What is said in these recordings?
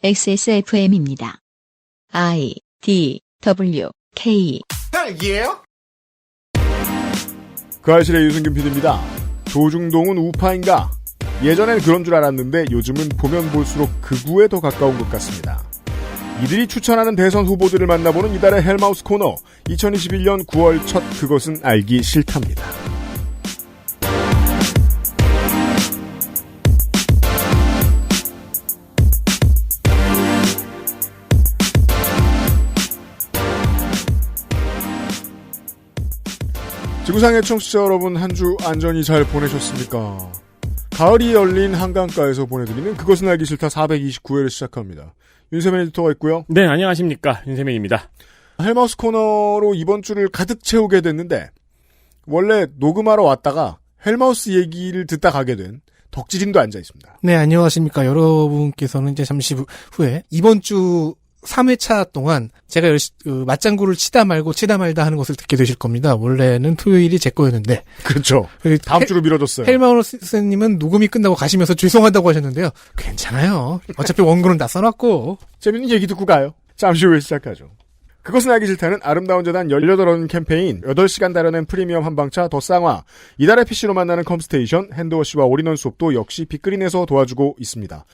XSFM입니다. I, D, W, K. 그 알실의 유승균 PD입니다. 조중동은 우파인가? 예전엔 그런 줄 알았는데 요즘은 보면 볼수록 극우에 더 가까운 것 같습니다. 이들이 추천하는 대선 후보들을 만나보는 이달의 헬마우스 코너. 2021년 9월 첫 그것은 알기 싫답니다. 지구상의 청취자 여러분, 한 주 안전히 잘 보내셨습니까? 가을이 열린 한강가에서 보내드리는 그것은 알기 싫다 429회를 시작합니다. 윤세민 에디터가 있고요. 네, 안녕하십니까. 윤세민입니다. 헬마우스 코너로 이번 주를 가득 채우게 됐는데 원래 녹음하러 왔다가 헬마우스 얘기를 듣다 가게 된 덕질인도 앉아 있습니다. 네, 안녕하십니까. 여러분께서는 이제 잠시 후에 이번 주 3회차 동안 제가 맞장구를 치다 말다 하는 것을 듣게 되실 겁니다. 원래는 토요일이 제 거였는데. 그렇죠. 다음 주로 미뤄졌어요. 헬마우스님은 녹음이 끝나고 가시면서 죄송하다고 하셨는데요. 괜찮아요. 어차피 원고는 다 써놨고. 재밌는 얘기 듣고 가요. 잠시 후에 시작하죠. 그것은 알기 싫다는 아름다운 재단 18원 캠페인, 8시간 다려낸 프리미엄 한방차 더 쌍화, 이달의 PC로 만나는 컴스테이션, 핸드워시와 올인원 수업도 역시 빅그린에서 도와주고 있습니다.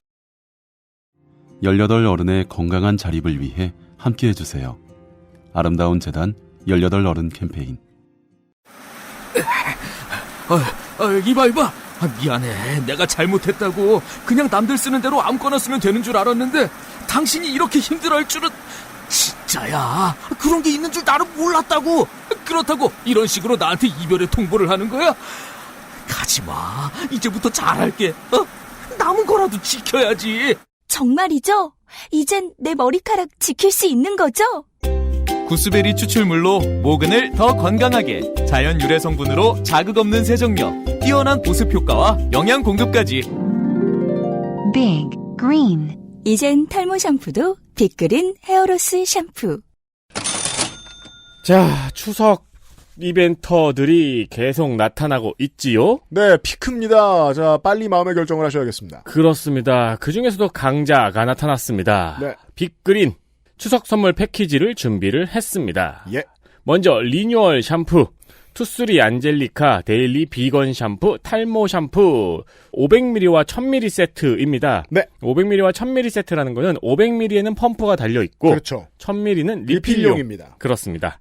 18 어른의 건강한 자립을 위해 함께해 주세요. 아름다운 재단 18 어른 캠페인. 이봐. 미안해. 내가 잘못했다고. 그냥 남들 쓰는 대로 아무거나 쓰면 되는 줄 알았는데 당신이 이렇게 힘들어할 줄은. 진짜야. 그런 게 있는 줄 나는 몰랐다고. 그렇다고 이런 식으로 나한테 이별의 통보를 하는 거야? 가지마. 이제부터 잘할게. 남은 거라도 지켜야지. 정말이죠? 이젠 내 머리카락 지킬 수 있는 거죠? 구스베리 추출물로 모근을 더 건강하게, 자연 유래 성분으로 자극 없는 세정력, 뛰어난 보습 효과와 영양 공급까지. Big Green. 이젠 탈모 샴푸도 빅그린 헤어로스 샴푸. 자, 추석 이벤터들이 계속 나타나고 있지요? 네, 피크입니다. 자, 빨리 마음의 결정을 하셔야겠습니다. 그렇습니다. 그 중에서도 강자가 나타났습니다. 네. 빅그린 추석 선물 패키지를 준비를 했습니다. 예. 먼저 리뉴얼 샴푸, 투쓰리 안젤리카 데일리 비건 샴푸, 탈모 샴푸 500ml와 1000ml 세트입니다. 네. 500ml와 1000ml 세트라는 거는 500ml에는 펌프가 달려있고 그렇죠. 1000ml는 리필용입니다. 그렇습니다.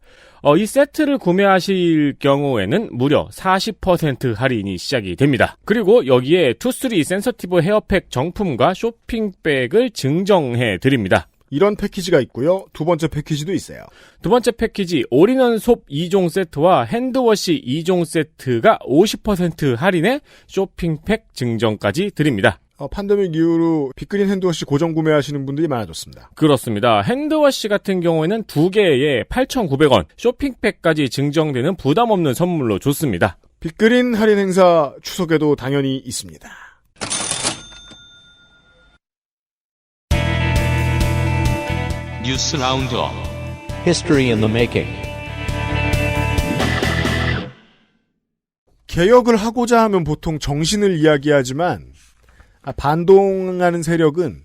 이 세트를 구매하실 경우에는 무려 40% 할인이 시작이 됩니다. 그리고 여기에 투쓰리 센서티브 헤어팩 정품과 쇼핑백을 증정해 드립니다. 이런 패키지가 있고요. 두 번째 패키지도 있어요. 두 번째 패키지 올인원 솝 2종 세트와 핸드워시 2종 세트가 50% 할인에 쇼핑팩 증정까지 드립니다. 팬데믹 이후로 빅그린 핸드워시 고정 구매하시는 분들이 많아졌습니다. 그렇습니다. 핸드워시 같은 경우에는 2개에 8,900원, 쇼핑팩까지 증정되는 부담 없는 선물로 좋습니다. 빅그린 할인 행사 추석에도 당연히 있습니다. 뉴스 라운드업 History in the Making. 개혁을 하고자 하면 보통 정신을 이야기하지만 반동하는 세력은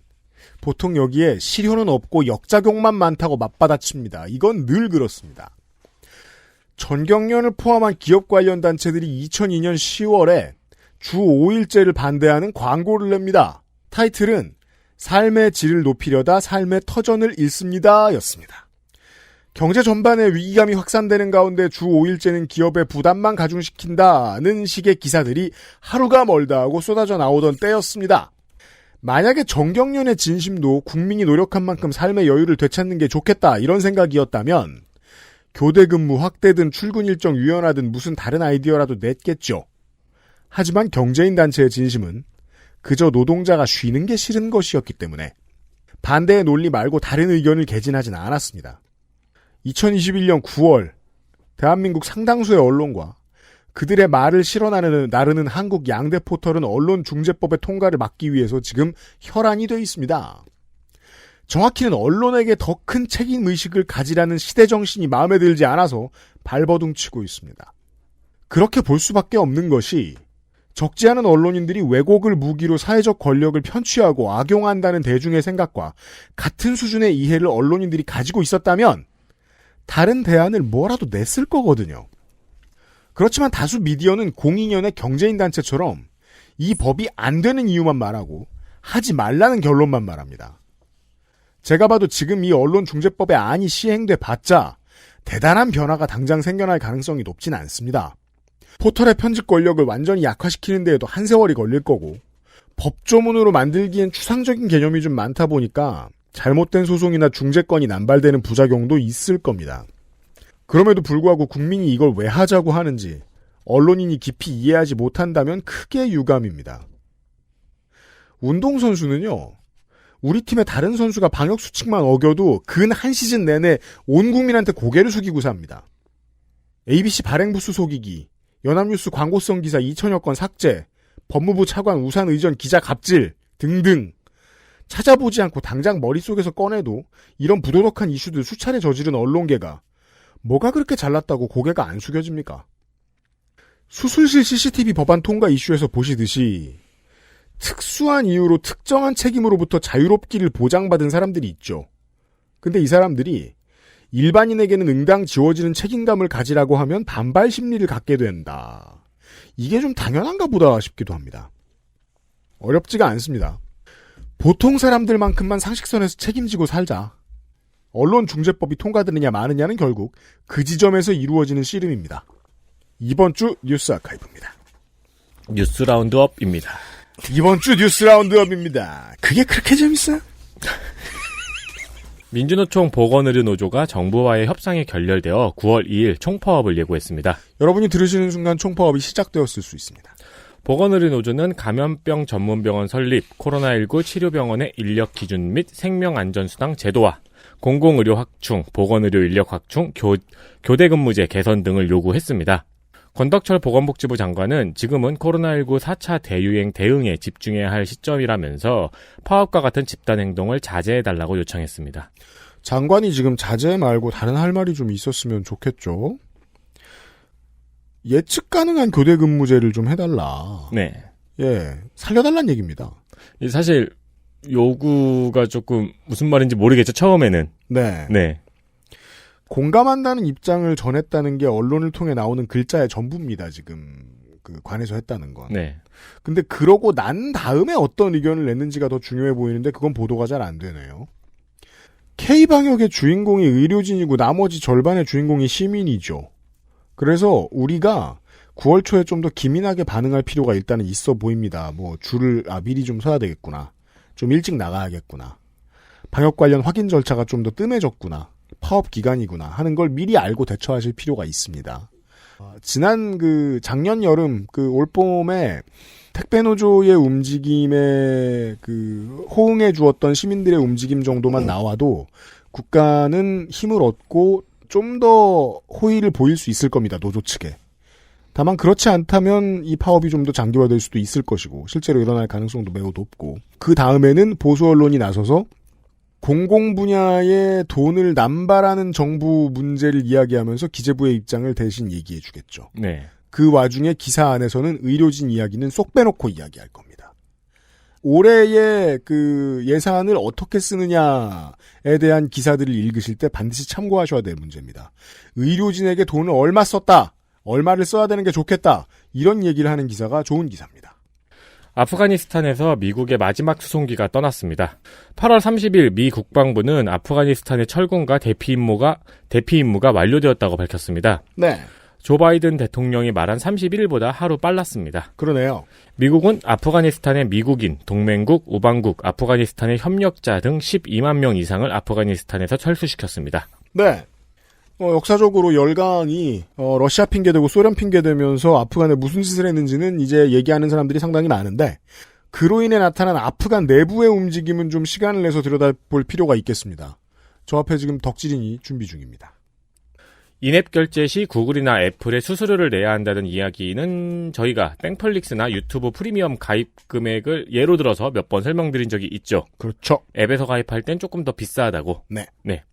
보통 여기에 실효는 없고 역작용만 많다고 맞받아칩니다. 이건 늘 그렇습니다. 전경련을 포함한 기업 관련 단체들이 2002년 10월에 주 5일제를 반대하는 광고를 냅니다. 타이틀은 삶의 질을 높이려다 삶의 터전을 잃습니다 였습니다. 경제 전반에 위기감이 확산되는 가운데 주 5일제는 기업의 부담만 가중시킨다는 식의 기사들이 하루가 멀다 하고 쏟아져 나오던 때였습니다. 만약에 정경련의 진심도 국민이 노력한 만큼 삶의 여유를 되찾는 게 좋겠다 이런 생각이었다면 교대 근무 확대든 출근 일정 유연하든 무슨 다른 아이디어라도 냈겠죠. 하지만 경제인 단체의 진심은 그저 노동자가 쉬는 게 싫은 것이었기 때문에 반대의 논리 말고 다른 의견을 개진하진 않았습니다. 2021년 9월 대한민국 상당수의 언론과 그들의 말을 실어 나르는 한국 양대 포털은 언론중재법의 통과를 막기 위해서 지금 혈안이 돼 있습니다. 정확히는 언론에게 더 큰 책임의식을 가지라는 시대정신이 마음에 들지 않아서 발버둥치고 있습니다. 그렇게 볼 수밖에 없는 것이 적지 않은 언론인들이 왜곡을 무기로 사회적 권력을 편취하고 악용한다는 대중의 생각과 같은 수준의 이해를 언론인들이 가지고 있었다면 다른 대안을 뭐라도 냈을 거거든요. 그렇지만 다수 미디어는 공익연의 경제인 단체처럼 이 법이 안 되는 이유만 말하고 하지 말라는 결론만 말합니다. 제가 봐도 지금 이 언론중재법의 안이 시행돼 봤자 대단한 변화가 당장 생겨날 가능성이 높진 않습니다. 포털의 편집 권력을 완전히 약화시키는 데에도 한 세월이 걸릴 거고 법조문으로 만들기엔 추상적인 개념이 좀 많다 보니까 잘못된 소송이나 중재권이 남발되는 부작용도 있을 겁니다. 그럼에도 불구하고 국민이 이걸 왜 하자고 하는지 언론인이 깊이 이해하지 못한다면 크게 유감입니다. 운동선수는요. 우리 팀의 다른 선수가 방역수칙만 어겨도 근 한 시즌 내내 온 국민한테 고개를 숙이고 삽니다. ABC 발행부수 속이기, 연합뉴스 광고성 기사 2천여 건 삭제, 법무부 차관 우산 의전 기자 갑질 등등 찾아보지 않고 당장 머릿속에서 꺼내도 이런 부도덕한 이슈들 수차례 저지른 언론계가 뭐가 그렇게 잘났다고 고개가 안 숙여집니까? 수술실 CCTV 법안 통과 이슈에서 보시듯이 특수한 이유로 특정한 책임으로부터 자유롭기를 보장받은 사람들이 있죠. 근데 이 사람들이 일반인에게는 응당 지워지는 책임감을 가지라고 하면 반발 심리를 갖게 된다. 이게 좀 당연한가 보다 싶기도 합니다. 어렵지가 않습니다. 보통 사람들만큼만 상식선에서 책임지고 살자. 언론중재법이 통과되느냐 마느냐는 결국 그 지점에서 이루어지는 씨름입니다. 이번 주 뉴스 아카이브입니다. 뉴스 라운드업입니다. 이번 주 뉴스 라운드업입니다. 그게 그렇게 재밌어요? 민주노총 보건의료노조가 정부와의 협상이 결렬되어 9월 2일 총파업을 예고했습니다. 여러분이 들으시는 순간 총파업이 시작되었을 수 있습니다. 보건의료노조는 감염병 전문병원 설립, 코로나19 치료병원의 인력 기준 및 생명안전수당 제도화, 공공의료 확충, 보건의료 인력 확충, 교대 근무제 개선 등을 요구했습니다. 권덕철 보건복지부 장관은 지금은 코로나19 4차 대유행 대응에 집중해야 할 시점이라면서 파업과 같은 집단행동을 자제해달라고 요청했습니다. 장관이 지금 자제 말고 다른 할 말이 좀 있었으면 좋겠죠. 예측 가능한 교대 근무제를 좀 해달라. 네. 예, 살려달란 얘기입니다. 사실 요구가 조금 무슨 말인지 모르겠죠, 처음에는. 네. 네. 공감한다는 입장을 전했다는 게 언론을 통해 나오는 글자의 전부입니다, 지금. 관에서 했다는 건. 네. 근데 그러고 난 다음에 어떤 의견을 냈는지가 더 중요해 보이는데 그건 보도가 잘 안 되네요. K방역의 주인공이 의료진이고 나머지 절반의 주인공이 시민이죠. 그래서 우리가 9월 초에 좀 더 기민하게 반응할 필요가 일단은 있어 보입니다. 줄을 미리 좀 서야 되겠구나. 좀 일찍 나가야겠구나. 방역 관련 확인 절차가 좀 더 뜸해졌구나. 파업 기간이구나 하는 걸 미리 알고 대처하실 필요가 있습니다. 지난 작년 여름 올봄에 택배노조의 움직임에 호응해 주었던 시민들의 움직임 정도만 나와도 국가는 힘을 얻고 좀 더 호의를 보일 수 있을 겁니다. 노조 측에. 다만 그렇지 않다면 이 파업이 좀 더 장기화될 수도 있을 것이고 실제로 일어날 가능성도 매우 높고 그 다음에는 보수 언론이 나서서 공공 분야에 돈을 남발하는 정부 문제를 이야기하면서 기재부의 입장을 대신 얘기해 주겠죠. 네. 그 와중에 기사 안에서는 의료진 이야기는 쏙 빼놓고 이야기할 겁니다. 올해의 예산을 어떻게 쓰느냐에 대한 기사들을 읽으실 때 반드시 참고하셔야 될 문제입니다. 의료진에게 돈을 얼마 썼다, 얼마를 써야 되는 게 좋겠다, 이런 얘기를 하는 기사가 좋은 기사입니다. 아프가니스탄에서 미국의 마지막 수송기가 떠났습니다. 8월 30일 미 국방부는 아프가니스탄의 철군과 대피 임무가 완료되었다고 밝혔습니다. 네. 조 바이든 대통령이 말한 31일보다 하루 빨랐습니다. 그러네요. 미국은 아프가니스탄의 미국인, 동맹국, 우방국, 아프가니스탄의 협력자 등 12만 명 이상을 아프가니스탄에서 철수시켰습니다. 네. 역사적으로 열강이 러시아 핑계대고 소련 핑계대면서 아프간에 무슨 짓을 했는지는 이제 얘기하는 사람들이 상당히 많은데 그로 인해 나타난 아프간 내부의 움직임은 좀 시간을 내서 들여다볼 필요가 있겠습니다. 저 앞에 지금 덕질인이 준비 중입니다. 인앱 결제 시 구글이나 애플에 수수료를 내야 한다는 이야기는 저희가 땡플릭스나 유튜브 프리미엄 가입 금액을 예로 들어서 몇 번 설명드린 적이 있죠. 그렇죠. 앱에서 가입할 땐 조금 더 비싸다고. 네. 네.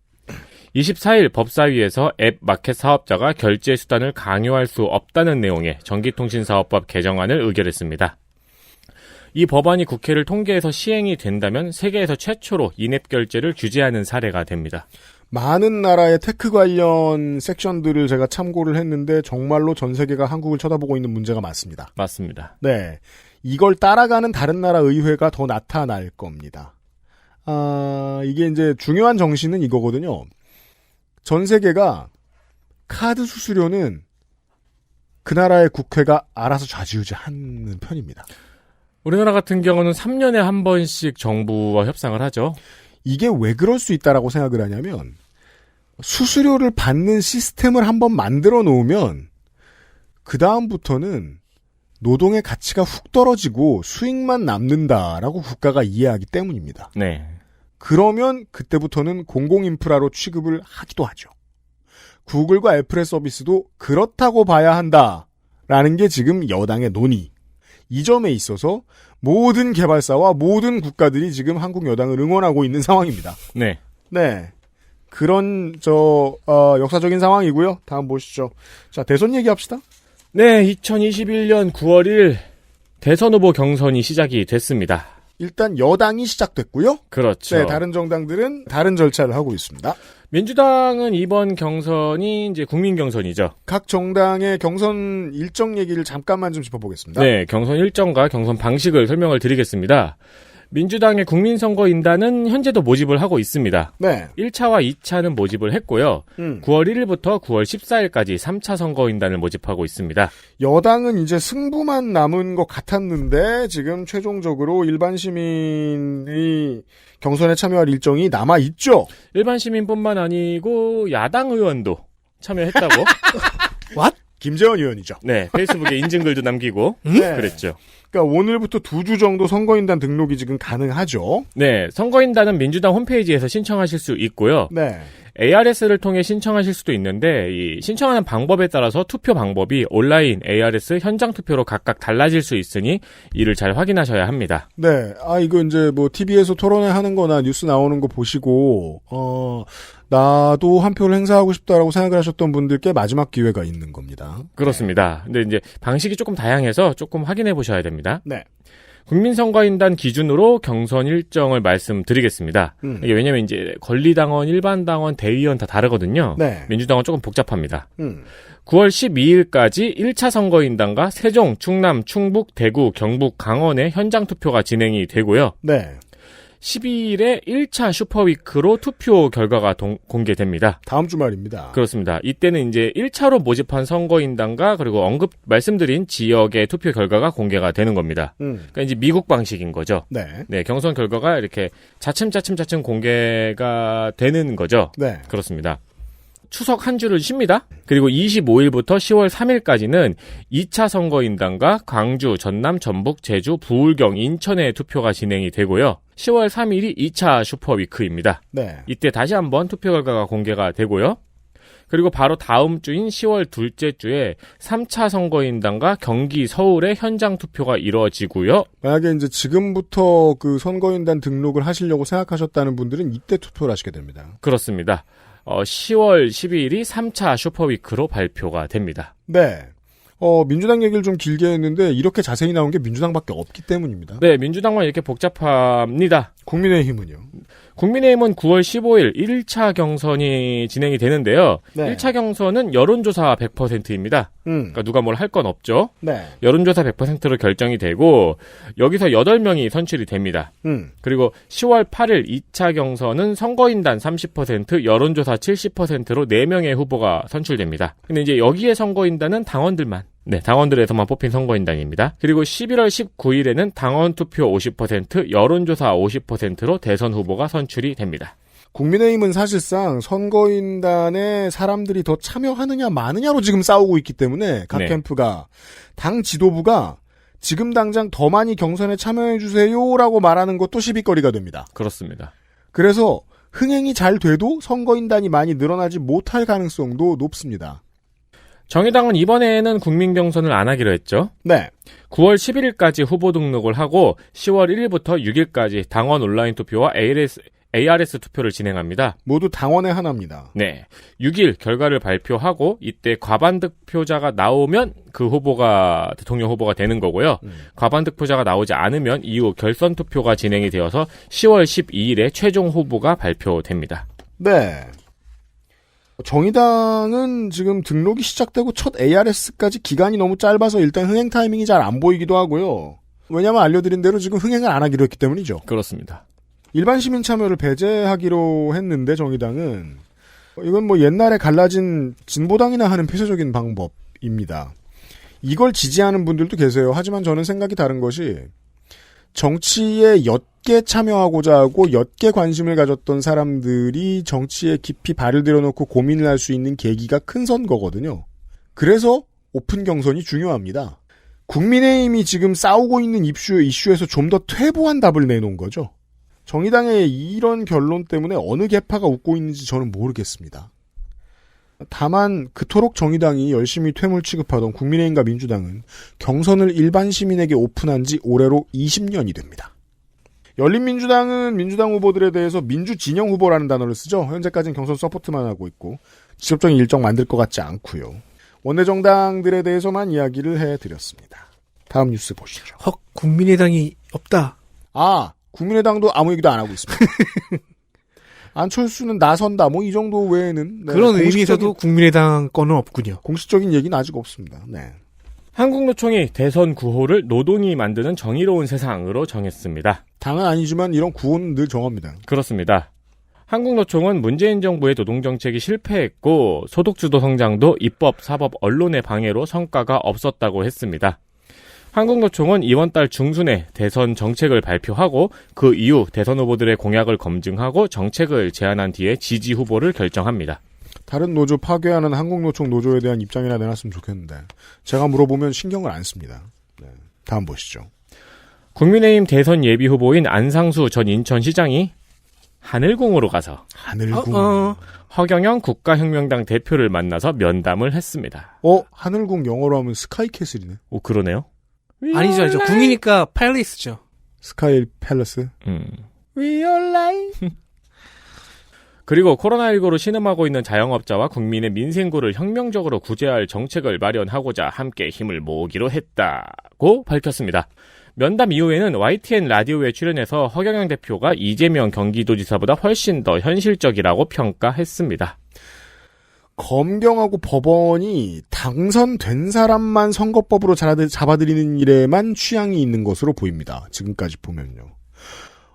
24일 법사위에서 앱 마켓 사업자가 결제 수단을 강요할 수 없다는 내용의 전기통신사업법 개정안을 의결했습니다. 이 법안이 국회를 통과해서 시행이 된다면 세계에서 최초로 인앱 결제를 규제하는 사례가 됩니다. 많은 나라의 테크 관련 섹션들을 제가 참고를 했는데 정말로 전 세계가 한국을 쳐다보고 있는 문제가 많습니다. 맞습니다. 네. 이걸 따라가는 다른 나라 의회가 더 나타날 겁니다. 이게 이제 중요한 정신은 이거거든요. 전 세계가 카드 수수료는 그 나라의 국회가 알아서 좌지우지하는 편입니다. 우리나라 같은 경우는 3년에 한 번씩 정부와 협상을 하죠. 이게 왜 그럴 수 있다라고 생각을 하냐면 수수료를 받는 시스템을 한번 만들어 놓으면 그 다음부터는 노동의 가치가 훅 떨어지고 수익만 남는다라고 국가가 이해하기 때문입니다. 네. 그러면 그때부터는 공공인프라로 취급을 하기도 하죠. 구글과 애플의 서비스도 그렇다고 봐야 한다라는 게 지금 여당의 논의. 이 점에 있어서 모든 개발사와 모든 국가들이 지금 한국 여당을 응원하고 있는 상황입니다. 네. 네. 그런 역사적인 상황이고요. 다음 보시죠. 자, 대선 얘기합시다. 네, 2021년 9월 1일 대선 후보 경선이 시작이 됐습니다. 일단 여당이 시작됐고요. 그렇죠. 네, 다른 정당들은 다른 절차를 하고 있습니다. 민주당은 이번 경선이 이제 국민 경선이죠. 각 정당의 경선 일정 얘기를 잠깐만 좀 짚어보겠습니다. 네, 경선 일정과 경선 방식을 설명을 드리겠습니다. 민주당의 국민선거인단은 현재도 모집을 하고 있습니다. 네. 1차와 2차는 모집을 했고요. 9월 1일부터 9월 14일까지 3차 선거인단을 모집하고 있습니다. 여당은 이제 승부만 남은 것 같았는데 지금 최종적으로 일반 시민이 경선에 참여할 일정이 남아있죠? 일반 시민뿐만 아니고 야당 의원도 참여했다고. What? 김재원 의원이죠. 네, 페이스북에 인증글도 남기고 네. 그랬죠. 그러니까 오늘부터 2주 정도 선거인단 등록이 지금 가능하죠. 네, 선거인단은 민주당 홈페이지에서 신청하실 수 있고요. 네. ARS를 통해 신청하실 수도 있는데 이 신청하는 방법에 따라서 투표 방법이 온라인, ARS, 현장 투표로 각각 달라질 수 있으니 이를 잘 확인하셔야 합니다. 네. 이거 이제 뭐 TV에서 토론회 하는 거나 뉴스 나오는 거 보시고 나도 한 표를 행사하고 싶다라고 생각을 하셨던 분들께 마지막 기회가 있는 겁니다. 그렇습니다. 근데 이제 방식이 조금 다양해서 조금 확인해 보셔야 됩니다. 네. 국민선거인단 기준으로 경선 일정을 말씀드리겠습니다. 이게 왜냐면 이제 권리당원, 일반당원, 대의원 다 다르거든요. 네. 민주당은 조금 복잡합니다. 9월 12일까지 1차 선거인단과 세종, 충남, 충북, 대구, 경북, 강원의 현장 투표가 진행이 되고요. 네. 12일에 1차 슈퍼위크로 투표 결과가 공개됩니다. 다음 주말입니다. 그렇습니다. 이때는 이제 1차로 모집한 선거인단과 그리고 말씀드린 지역의 투표 결과가 공개가 되는 겁니다. 그러니까 이제 미국 방식인 거죠. 네. 네, 경선 결과가 이렇게 차츰 공개가 되는 거죠. 네. 그렇습니다. 추석 한 주를 쉽니다. 그리고 25일부터 10월 3일까지는 2차 선거인단과 광주, 전남, 전북, 제주, 부울경, 인천의 투표가 진행이 되고요. 10월 3일이 2차 슈퍼위크입니다. 네. 이때 다시 한번 투표 결과가 공개가 되고요. 그리고 바로 다음 주인 10월 둘째 주에 3차 선거인단과 경기, 서울의 현장 투표가 이루어지고요. 만약에 이제 지금부터 그 선거인단 등록을 하시려고 생각하셨다는 분들은 이때 투표를 하시게 됩니다. 그렇습니다. 10월 12일이 3차 슈퍼위크로 발표가 됩니다. 네. 민주당 얘기를 좀 길게 했는데 이렇게 자세히 나온 게 민주당밖에 없기 때문입니다. 네, 민주당만 이렇게 복잡합니다. 국민의힘은요? 국민의힘은 9월 15일 1차 경선이 진행이 되는데요. 네. 1차 경선은 여론조사 100%입니다. 그러니까 누가 뭘 할 건 없죠. 네. 여론조사 100%로 결정이 되고 여기서 8명이 선출이 됩니다. 그리고 10월 8일 2차 경선은 선거인단 30%, 여론조사 70%로 4명의 후보가 선출됩니다. 근데 이제 여기에 선거인단은 당원들만, 네, 당원들에서만 뽑힌 선거인단입니다. 그리고 11월 19일에는 당원 투표 50%, 여론조사 50%로 대선 후보가 선출이 됩니다. 국민의힘은 사실상 선거인단에 사람들이 더 참여하느냐 마느냐로 지금 싸우고 있기 때문에 각 네. 캠프가 당 지도부가 지금 당장 더 많이 경선에 참여해주세요라고 말하는 것도 시비거리가 됩니다. 그렇습니다. 그래서 흥행이 잘 돼도 선거인단이 많이 늘어나지 못할 가능성도 높습니다. 정의당은 이번에는 국민 경선을 안 하기로 했죠. 네. 9월 11일까지 후보 등록을 하고 10월 1일부터 6일까지 당원 온라인 투표와 ARS 투표를 진행합니다. 모두 당원의 하나입니다. 네. 6일 결과를 발표하고 이때 과반득표자가 나오면 그 후보가 대통령 후보가 되는 거고요. 과반득표자가 나오지 않으면 이후 결선 투표가 진행이 되어서 10월 12일에 최종 후보가 발표됩니다. 네. 정의당은 지금 등록이 시작되고 첫 ARS까지 기간이 너무 짧아서 일단 흥행 타이밍이 잘 안 보이기도 하고요. 왜냐하면 알려드린 대로 지금 흥행을 안 하기로 했기 때문이죠. 그렇습니다. 일반 시민 참여를 배제하기로 했는데 정의당은 이건 뭐 옛날에 갈라진 진보당이나 하는 폐쇄적인 방법입니다. 이걸 지지하는 분들도 계세요. 하지만 저는 생각이 다른 것이 정치에 옅게 참여하고자 하고 옅게 관심을 가졌던 사람들이 정치에 깊이 발을 들여놓고 고민을 할 수 있는 계기가 큰 선거거든요. 그래서 오픈 경선이 중요합니다. 국민의힘이 지금 싸우고 있는 이슈에서 좀 더 퇴보한 답을 내놓은 거죠. 정의당의 이런 결론 때문에 어느 계파가 웃고 있는지 저는 모르겠습니다. 다만 그토록 정의당이 열심히 퇴물 취급하던 국민의힘과 민주당은 경선을 일반 시민에게 오픈한 지 올해로 20년이 됩니다. 열린민주당은 민주당 후보들에 대해서 민주진영 후보라는 단어를 쓰죠. 현재까지는 경선 서포트만 하고 있고 직접적인 일정 만들 것 같지 않고요. 원내정당들에 대해서만 이야기를 해드렸습니다. 다음 뉴스 보시죠. 헉, 국민의당이 없다. 국민의당도 아무 얘기도 안 하고 있습니다. 안철수는 나선다. 뭐 이 정도 외에는 그런 의미에서도 국민의당 거는 없군요. 공식적인 얘기는 아직 없습니다. 네. 한국노총이 대선 구호를 노동이 만드는 정의로운 세상으로 정했습니다. 당은 아니지만 이런 구호는 늘 정합니다. 그렇습니다. 한국노총은 문재인 정부의 노동정책이 실패했고 소득주도 성장도 입법, 사법, 언론의 방해로 성과가 없었다고 했습니다. 한국노총은 이번 달 중순에 대선 정책을 발표하고 그 이후 대선 후보들의 공약을 검증하고 정책을 제안한 뒤에 지지 후보를 결정합니다. 다른 노조 파괴하는 한국노총 노조에 대한 입장이나 내놨으면 좋겠는데 제가 물어보면 신경을 안 씁니다. 네, 다음 보시죠. 국민의힘 대선 예비 후보인 안상수 전 인천시장이 하늘궁으로 가서 허경영 국가혁명당 대표를 만나서 면담을 했습니다. 하늘궁 영어로 하면 스카이캐슬이네. 그러네요. 아니죠. 궁이니까 팰리스죠. 스카이 팰러스. 그리고 코로나19로 신음하고 있는 자영업자와 국민의 민생구를 혁명적으로 구제할 정책을 마련하고자 함께 힘을 모으기로 했다고 밝혔습니다. 면담 이후에는 YTN 라디오에 출연해서 허경영 대표가 이재명 경기도지사보다 훨씬 더 현실적이라고 평가했습니다. 검경하고 법원이 당선된 사람만 선거법으로 잡아들이는 일에만 취향이 있는 것으로 보입니다. 지금까지 보면요.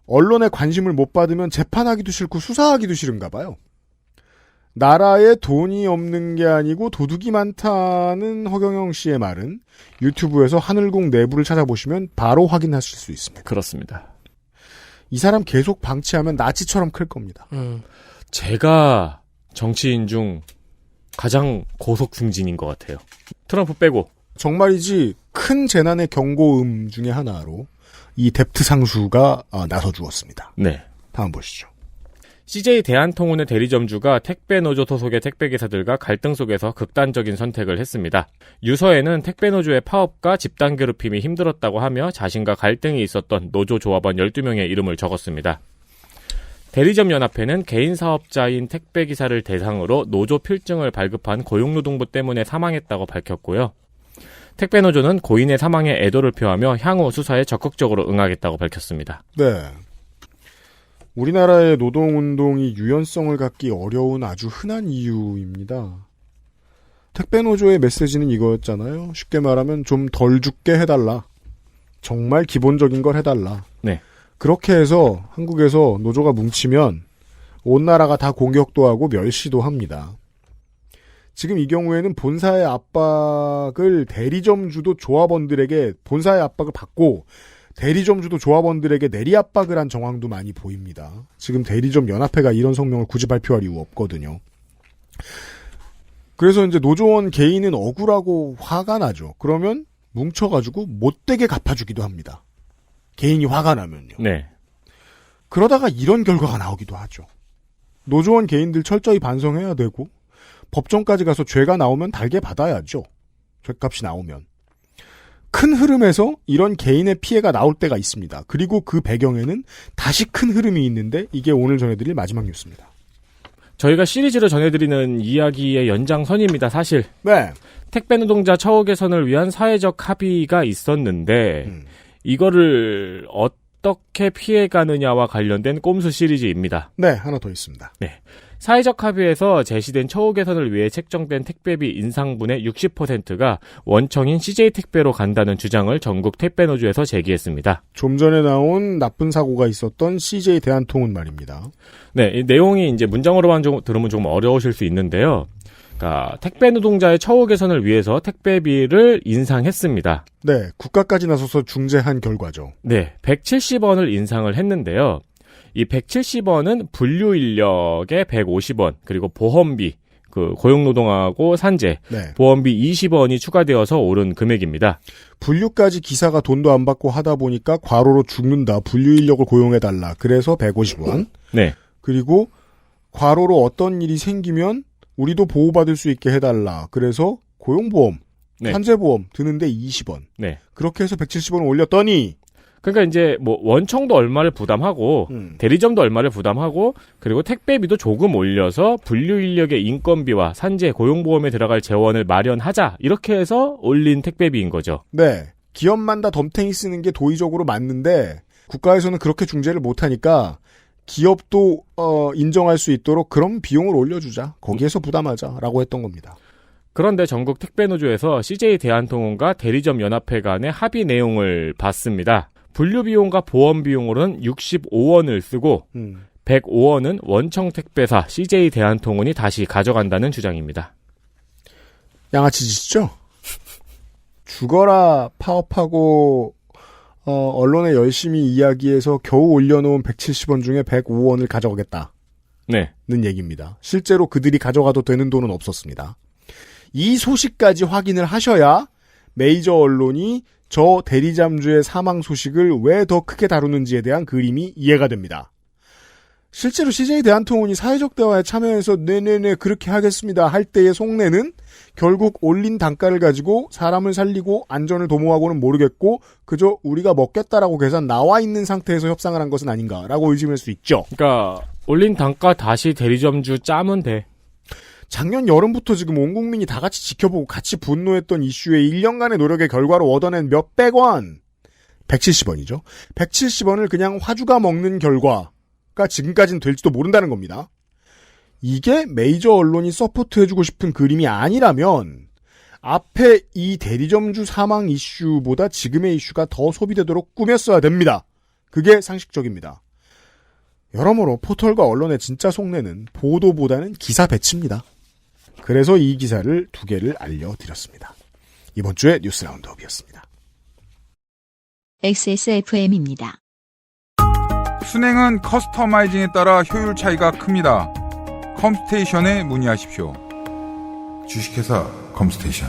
언론에 관심을 못 받으면 재판하기도 싫고 수사하기도 싫은가 봐요. 나라에 돈이 없는 게 아니고 도둑이 많다는 허경영 씨의 말은 유튜브에서 하늘궁 내부를 찾아보시면 바로 확인하실 수 있습니다. 그렇습니다. 이 사람 계속 방치하면 나치처럼 클 겁니다. 제가 정치인 중 가장 고속승진인 것 같아요. 트럼프 빼고. 정말이지 큰 재난의 경고음 중에 하나로 이 뎁트 상수가 나서주었습니다. 네. 다음 보시죠. CJ 대한통운의 대리점주가 택배노조 소속의 택배기사들과 갈등 속에서 극단적인 선택을 했습니다. 유서에는 택배노조의 파업과 집단 괴롭힘이 힘들었다고 하며 자신과 갈등이 있었던 노조 조합원 12명의 이름을 적었습니다. 대리점연합회는 개인 사업자인 택배기사를 대상으로 노조 필증을 발급한 고용노동부 때문에 사망했다고 밝혔고요. 택배노조는 고인의 사망에 애도를 표하며 향후 수사에 적극적으로 응하겠다고 밝혔습니다. 네. 우리나라의 노동운동이 유연성을 갖기 어려운 아주 흔한 이유입니다. 택배노조의 메시지는 이거였잖아요. 쉽게 말하면 좀 덜 죽게 해달라. 정말 기본적인 걸 해달라. 네. 그렇게 해서 한국에서 노조가 뭉치면 온 나라가 다 공격도 하고 멸시도 합니다. 지금 이 경우에는 본사의 압박을 대리점주도 조합원들에게 본사의 압박을 받고 대리점주도 조합원들에게 내리 압박을 한 정황도 많이 보입니다. 지금 대리점 연합회가 이런 성명을 굳이 발표할 이유 없거든요. 그래서 이제 노조원 개인은 억울하고 화가 나죠. 그러면 뭉쳐가지고 못되게 갚아주기도 합니다. 개인이 화가 나면요. 네. 그러다가 이런 결과가 나오기도 하죠. 노조원 개인들 철저히 반성해야 되고 법정까지 가서 죄가 나오면 달게 받아야죠. 죄값이 나오면. 큰 흐름에서 이런 개인의 피해가 나올 때가 있습니다. 그리고 그 배경에는 다시 큰 흐름이 있는데 이게 오늘 전해드릴 마지막 뉴스입니다. 저희가 시리즈로 전해드리는 이야기의 연장선입니다. 사실. 네. 택배 노동자 처우 개선을 위한 사회적 합의가 있었는데 이거를 어떻게 피해가느냐와 관련된 꼼수 시리즈입니다. 네. 하나 더 있습니다. 네. 사회적 합의에서 제시된 처우 개선을 위해 책정된 택배비 인상분의 60%가 원청인 CJ택배로 간다는 주장을 전국 택배노조에서 제기했습니다. 좀 전에 나온 나쁜 사고가 있었던 CJ 대한통운 말입니다. 네, 이 내용이 이제 문장으로만 들으면 조금 어려우실 수 있는데요. 그러니까 택배 노동자의 처우 개선을 위해서 택배비를 인상했습니다. 네, 국가까지 나서서 중재한 결과죠. 네, 170원을 인상을 했는데요. 이 170원은 분류 인력에 150원, 그리고 보험비, 고용노동하고 산재, 네. 보험비 20원이 추가되어서 오른 금액입니다. 분류까지 기사가 돈도 안 받고 하다 보니까 과로로 죽는다. 분류 인력을 고용해달라. 그래서 150원. 네. 그리고 과로로 어떤 일이 생기면 우리도 보호받을 수 있게 해달라. 그래서 고용보험, 네. 산재보험 드는데 20원. 네. 그렇게 해서 170원 올렸더니 그러니까 이제 뭐 원청도 얼마를 부담하고 대리점도 얼마를 부담하고 그리고 택배비도 조금 올려서 분류 인력의 인건비와 산재, 고용보험에 들어갈 재원을 마련하자 이렇게 해서 올린 택배비인 거죠. 네. 기업만 다 덤탱이 쓰는 게 도의적으로 맞는데 국가에서는 그렇게 중재를 못하니까 기업도 인정할 수 있도록 그럼 비용을 올려주자. 거기에서 부담하자라고 했던 겁니다. 그런데 전국 택배노조에서 CJ 대한통운과 대리점 연합회 간의 합의 내용을 봤습니다. 분류비용과 보험비용으로는 65원을 쓰고 105원은 원청 택배사 CJ 대한통운이 다시 가져간다는 주장입니다. 양아치 짓이죠? 죽어라 파업하고 언론에 열심히 이야기해서 겨우 올려놓은 170원 중에 105원을 가져가겠다는 네. 얘기입니다. 실제로 그들이 가져가도 되는 돈은 없었습니다. 이 소식까지 확인을 하셔야 메이저 언론이 저 대리점주의 사망 소식을 왜 더 크게 다루는지에 대한 그림이 이해가 됩니다. 실제로 CJ 대한통운이 사회적 대화에 참여해서 네네네 그렇게 하겠습니다 할 때의 속내는 결국 올린 단가를 가지고 사람을 살리고 안전을 도모하고는 모르겠고 그저 우리가 먹겠다라고 계산 나와 있는 상태에서 협상을 한 것은 아닌가라고 의심할 수 있죠. 그러니까 올린 단가 다시 대리점주 짜면 돼. 작년 여름부터 지금 온 국민이 다 같이 지켜보고 같이 분노했던 이슈의 1년간의 노력의 결과로 얻어낸 몇백 원. 170원이죠. 170원을 그냥 화주가 먹는 결과가 지금까지는 될지도 모른다는 겁니다. 이게 메이저 언론이 서포트해주고 싶은 그림이 아니라면 앞에 이 대리점주 사망 이슈보다 지금의 이슈가 더 소비되도록 꾸몄어야 됩니다. 그게 상식적입니다. 여러모로 포털과 언론의 진짜 속내는 보도보다는 기사 배치입니다. 그래서 이 기사를 두 개를 알려드렸습니다. 이번 주의 뉴스 라운드업이었습니다. XSFM입니다. 순행은 커스터마이징에 따라 효율 차이가 큽니다. 컴스테이션에 문의하십시오. 주식회사 컴스테이션.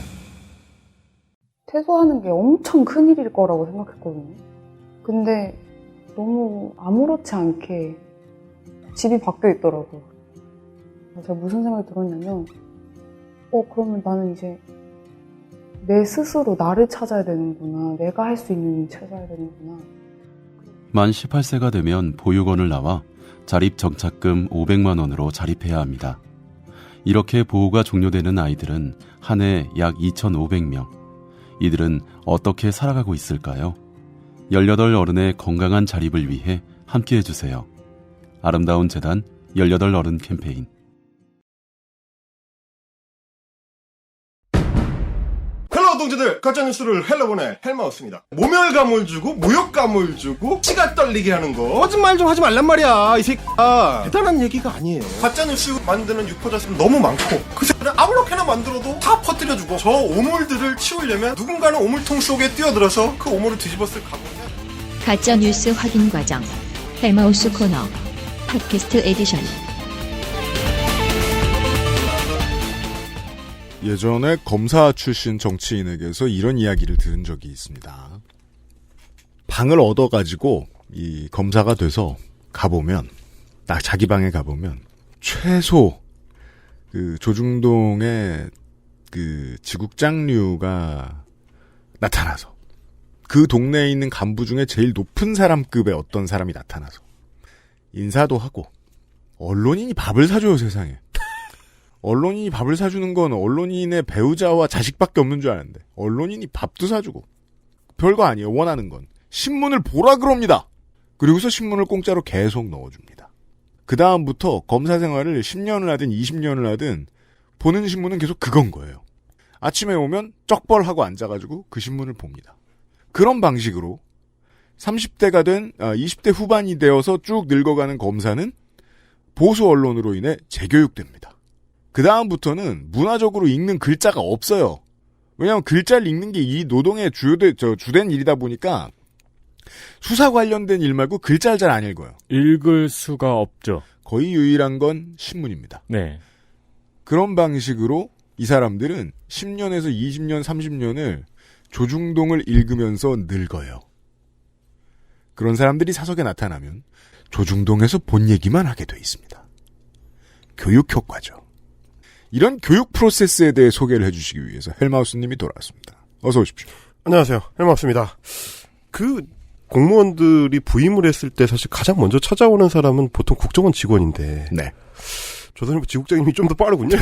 퇴소하는 게 엄청 큰일일 거라고 생각했거든요. 근데 너무 아무렇지 않게 집이 바뀌어 있더라고요. 제가 무슨 생각이 들었냐면 그러면 나는 이제 내 스스로 나를 찾아야 되는구나. 내가 할 수 있는 일 찾아야 되는구나. 만 18세가 되면 보육원을 나와 자립정착금 500만 원으로 자립해야 합니다. 이렇게 보호가 종료되는 아이들은 한 해 약 2,500명. 이들은 어떻게 살아가고 있을까요? 18 어른의 건강한 자립을 위해 함께해 주세요. 아름다운 재단 18 어른 캠페인. 헬로 동지들, 가짜뉴스를 헬로보내 헬마우스입니다. 모멸감을 주고 모욕감을 주고 치가 떨리게 하는 거 거짓말 좀 하지 말란 말이야. 이 새끼야 대단한 얘기가 아니에요. 가짜뉴스 만드는 유포자수는 너무 많고 그 새끼를 아무렇게나 만들어도 다 퍼뜨려주고 저 오물들을 치우려면 누군가는 오물통 속에 뛰어들어서 그 오물을 뒤집었을 각오를 해야 돼. 가짜뉴스 확인 과정 헬마우스 코너 팟캐스트 에디션. 예전에 검사 출신 정치인에게서 이런 이야기를 들은 적이 있습니다. 방을 얻어가지고 이 검사가 돼서 가보면 딱 자기 방에 가보면 최소 그 조중동의 그 지국장류가 나타나서 그 동네에 있는 간부 중에 제일 높은 사람급의 어떤 사람이 나타나서 인사도 하고 언론인이 밥을 사줘요 세상에. 언론인이 밥을 사주는 건 언론인의 배우자와 자식밖에 없는 줄 아는데 언론인이 밥도 사주고 별거 아니에요. 원하는 건 신문을 보라 그럽니다. 그리고서 신문을 공짜로 계속 넣어줍니다. 그 다음부터 검사 생활을 10년을 하든 20년을 하든 보는 신문은 계속 그건 거예요. 아침에 오면 쩍벌하고 앉아가지고 그 신문을 봅니다. 그런 방식으로 30대가 된 20대 후반이 되어서 쭉 늙어가는 검사는 보수 언론으로 인해 재교육됩니다. 그 다음부터는 문화적으로 읽는 글자가 없어요. 왜냐하면 글자를 읽는 게 이 노동의 주된 일이다 보니까 수사 관련된 일 말고 글자를 잘 안 읽어요. 읽을 수가 없죠. 거의 유일한 건 신문입니다. 네. 그런 방식으로 이 사람들은 10년에서 20년, 30년을 조중동을 읽으면서 늙어요. 그런 사람들이 사석에 나타나면 조중동에서 본 얘기만 하게 돼 있습니다. 교육 효과죠. 이런 교육 프로세스에 대해 소개를 해주시기 위해서 헬마우스님이 돌아왔습니다. 어서 오십시오. 안녕하세요. 헬마우스입니다. 그 공무원들이 부임을 했을 때 사실 가장 먼저 찾아오는 사람은 보통 국정원 직원인데 네. 조선일보 지국장님이 좀 더 빠르군요.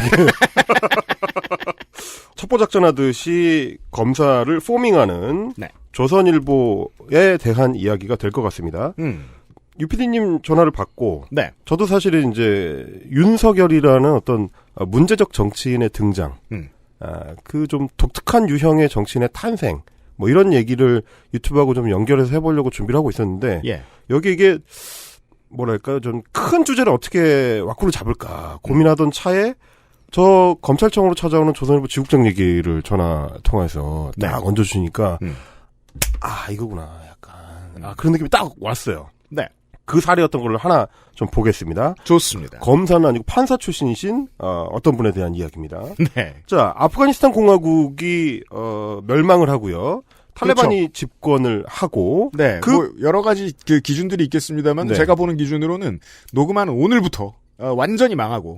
첩보작전하듯이 검사를 포밍하는 네. 조선일보에 대한 이야기가 될 것 같습니다. 유피디님 전화를 받고 네. 저도 사실은 이제 윤석열이라는 어떤 문제적 정치인의 등장, 그 좀 독특한 유형의 정치인의 탄생, 뭐 이런 얘기를 유튜브하고 좀 연결해서 해보려고 준비를 하고 있었는데 예. 여기 이게 뭐랄까요, 좀 큰 주제를 어떻게 와꾸를 잡을까 고민하던 차에 저 검찰청으로 찾아오는 조선일보 지국장 얘기를 전화 통화해서 딱 얹어주니까 아 이거구나 약간 그런 느낌이 딱 왔어요. 네. 그 사례였던 걸 하나 좀 보겠습니다. 좋습니다. 검사는 아니고 판사 출신이신 어떤 분에 대한 이야기입니다. 네. 자, 아프가니스탄 공화국이 멸망을 하고요. 탈레반이 그렇죠. 집권을 하고 네. 뭐 여러 가지 그 기준들이 있겠습니다만 네. 제가 보는 기준으로는 녹음하는 오늘부터 완전히 망하고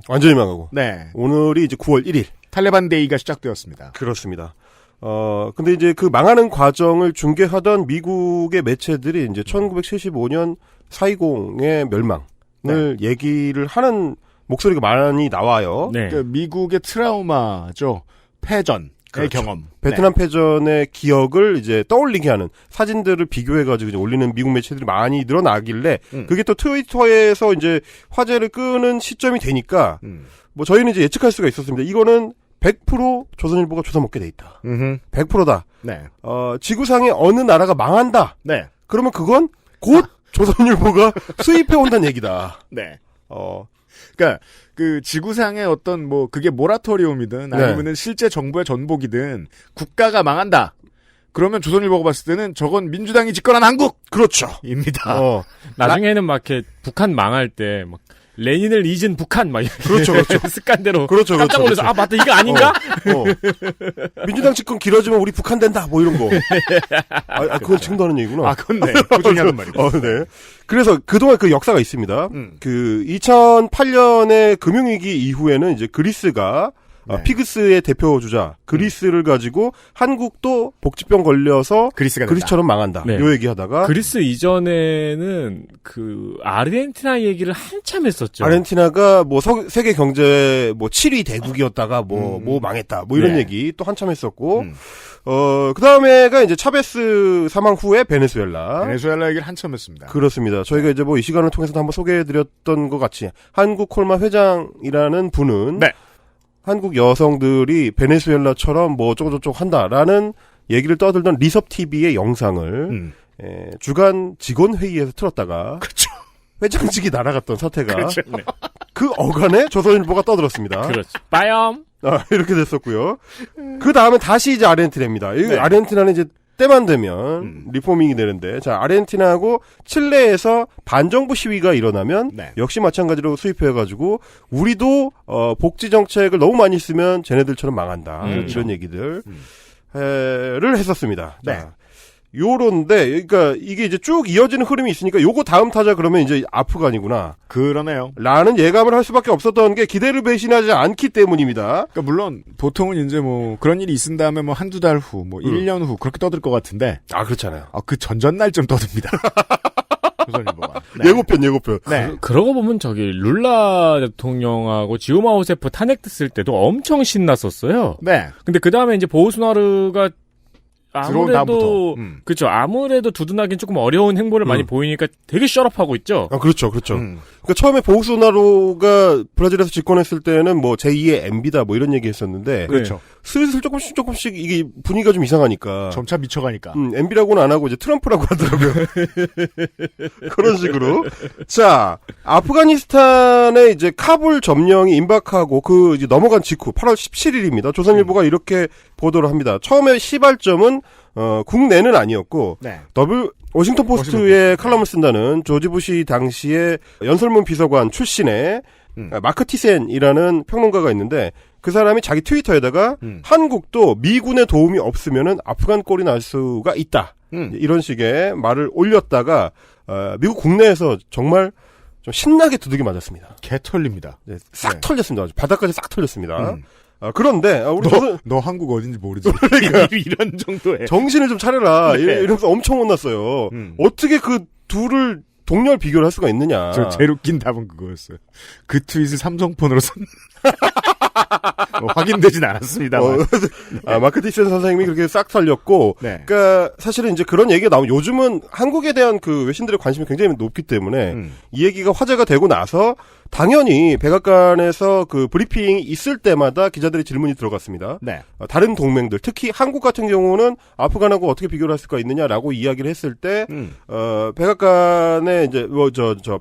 네. 오늘이 이제 9월 1일 탈레반 데이가 시작되었습니다. 그렇습니다. 근데 이제 그 망하는 과정을 중계하던 미국의 매체들이 이제 1975년 4.20의 멸망을 얘기를 하는 목소리가 많이 나와요. 네. 그 미국의 트라우마죠. 패전의 경험. 베트남 패전의 기억을 이제 떠올리게 하는 사진들을 비교해가지고 이제 올리는 미국 매체들이 많이 늘어나길래 그게 또 트위터에서 이제 화제를 끄는 시점이 되니까 뭐 저희는 이제 예측할 수가 있었습니다. 이거는 100% 조선일보가 조사먹게 돼 있다. 100%다. 네. 지구상의 어느 나라가 망한다. 네. 그러면 그건 곧 조선일보가 수입해 온다는 얘기다. 네. 그러니까 그 지구상의 어떤 뭐 그게 모라토리움이든 아니면은 실제 정부의 전복이든 국가가 망한다. 그러면 조선일보가 봤을 때는 저건 민주당이 집권한 한국. 그렇죠. 입니다. 나중에는 막 이렇게 북한 망할 때 막 레닌을 잊은 북한 막 그렇죠. 습관대로 그렇죠. 깜짝 놀라서 아 맞다 이거 아닌가? 민주당 집권 길어지면 우리 북한 된다 뭐 이런 거. 그건 지금도 하는 얘기구나. 그건 네. 꾸준히 하는 말이죠. 네. 그래서 그동안 그 역사가 있습니다. 그 2008년의 금융위기 이후에는 이제 그리스가 피그스의 대표 주자 그리스를 가지고 한국도 복지병 걸려서 그리스처럼 망한다. 네. 요 얘기하다가 그리스 이전에는 그 아르헨티나 얘기를 한참 했었죠. 아르헨티나가 뭐 세계 경제 뭐 7위 대국이었다가 뭐 망했다. 뭐 이런 얘기 또 한참 했었고 그다음에가 이제 차베스 사망 후에 베네수엘라 얘기를 한참 했습니다. 그렇습니다. 저희가 이제 뭐 이 시간을 통해서 한번 소개해 드렸던 것 같이 한국 콜마 회장이라는 분은 한국 여성들이 베네수엘라처럼 뭐 어쩌고저쩌고 한다라는 얘기를 떠들던 리섭 TV의 영상을 주간 직원 회의에서 틀었다가 회장직이 날아갔던 사태가 그 어간에 조선일보가 떠들었습니다. 그렇죠. 빠염. 이렇게 됐었고요. 그 다음에 다시 이제 아르헨티나입니다. 아르헨티나는 이제 때만 되면 리포밍이 되는데, 자, 아르헨티나하고 칠레에서 반정부 시위가 일어나면 역시 마찬가지로 수입해가지고 우리도 복지 정책을 너무 많이 쓰면 쟤네들처럼 망한다. 이런 얘기들 를 했었습니다. 자, 요런데, 그러니까 이게 이제 쭉 이어지는 흐름이 있으니까 요거 다음 타자 그러면 이제 아프간이구나. 그러네요. 라는 예감을 할 수밖에 없었던 게 기대를 배신하지 않기 때문입니다. 그러니까 물론 보통은 이제 뭐 그런 일이 있은 다음에 뭐 한두 달 후, 뭐 1년 후 그렇게 떠들 것 같은데. 아, 그렇잖아요. 그 전전날쯤 떠듭니다. 조선일보가. 네. 예고편. 네. 그러고 보면 저기 룰라 대통령하고 지우마 호세프 탄핵됐을 때도 엄청 신났었어요. 네. 근데 그 다음에 이제 보우스나르가 아무래도 그렇죠. 아무래도 두둔하기는 조금 어려운 행보를 많이 보이니까 되게 셔럽하고 있죠. 아, 그렇죠. 그러니까 처음에 보우소나로가 브라질에서 집권했을 때는 뭐 제2의 MB다 뭐 이런 얘기 했었는데. 그렇죠. 슬슬 조금씩 이게 분위기가 좀 이상하니까. 점차 미쳐가니까. MB라고는 안 하고 이제 트럼프라고 하더라고요. 그런 식으로. 자, 아프가니스탄에 이제 카불 점령이 임박하고 그 이제 넘어간 직후 8월 17일입니다. 조선일보가 이렇게 보도를 합니다. 처음에 시발점은 국내는 아니었고 네. 워싱턴 포스트에 칼럼을 쓴다는 조지 부시 당시의 연설문 비서관 출신의 마크 티센이라는 평론가가 있는데 그 사람이 자기 트위터에다가 한국도 미군의 도움이 없으면은 아프간 꼴이 날 수가 있다. 이런 식의 말을 올렸다가 미국 국내에서 정말 좀 신나게 두들겨 맞았습니다. 개 털립니다. 네, 싹 털렸습니다. 바닥까지 싹 털렸습니다. 그런데 우리 너 한국 어딘지 모르지. 그러니까 이런 정도에 정신을 좀 차려라. 네. 이러면서 엄청 혼났어요. 어떻게 그 둘을 동렬 비교를 할 수가 있느냐. 저 제일 웃긴 답은 그거였어요. 그 트윗을 삼성폰으로 쓴. 확인되진 않았습니다. 마크 티센 선생님이 그렇게 싹 털렸고, 네. 그러니까 사실은 이제 그런 얘기가 나오면 요즘은 한국에 대한 그 외신들의 관심이 굉장히 높기 때문에 이 얘기가 화제가 되고 나서 당연히 백악관에서 그 브리핑이 있을 때마다 기자들의 질문이 들어갔습니다. 네. 다른 동맹들, 특히 한국 같은 경우는 아프간하고 어떻게 비교를 할 수가 있느냐라고 이야기를 했을 때, 백악관에 이제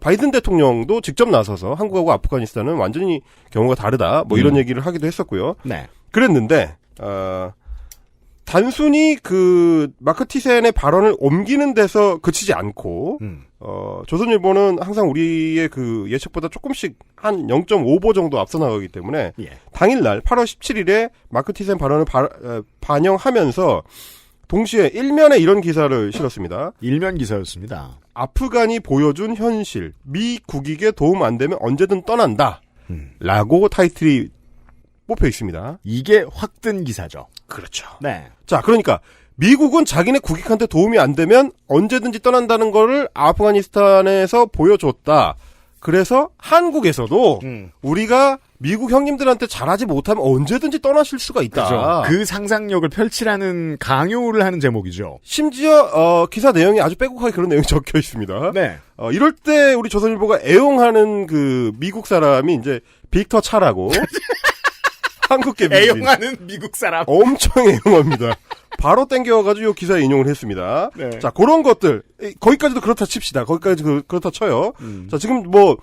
바이든 대통령도 직접 나서서 한국하고 아프가니스탄은 완전히 경우가 다르다. 뭐 이런 얘기를 하기도 했었고요. 네. 그랬는데, 단순히 그 마크 티센의 발언을 옮기는 데서 그치지 않고 조선일보는 항상 우리의 그 예측보다 조금씩 한 0.5보 정도 앞서 나가기 때문에 당일날 8월 17일에 마크 티센 발언을 반영하면서 동시에 일면에 이런 기사를 실었습니다. 일면 기사였습니다. 아프간이 보여준 현실, 미 국익에 도움 안 되면 언제든 떠난다. 라고 타이틀이 뽑혀 있습니다. 이게 확 뜬 기사죠. 그렇죠. 네. 자, 그러니까 미국은 자기네 국익한테 도움이 안 되면 언제든지 떠난다는 거를 아프가니스탄에서 보여줬다. 그래서 한국에서도 우리가 미국 형님들한테 잘하지 못하면 언제든지 떠나실 수가 있다. 그렇죠. 그 상상력을 펼치라는 강요를 하는 제목이죠. 심지어 기사 내용이 아주 빼곡하게 그런 내용이 적혀 있습니다. 네. 이럴 때 우리 조선일보가 애용하는 그 미국 사람이 이제 빅터 차라고 한국계 미국인. 애용하는 미국 사람. 엄청 애용합니다. 바로 땡겨가지고 이 기사에 인용을 했습니다. 네. 자, 그런 것들. 거기까지도 그렇다 칩시다. 거기까지 그렇다 쳐요. 자, 지금 뭐,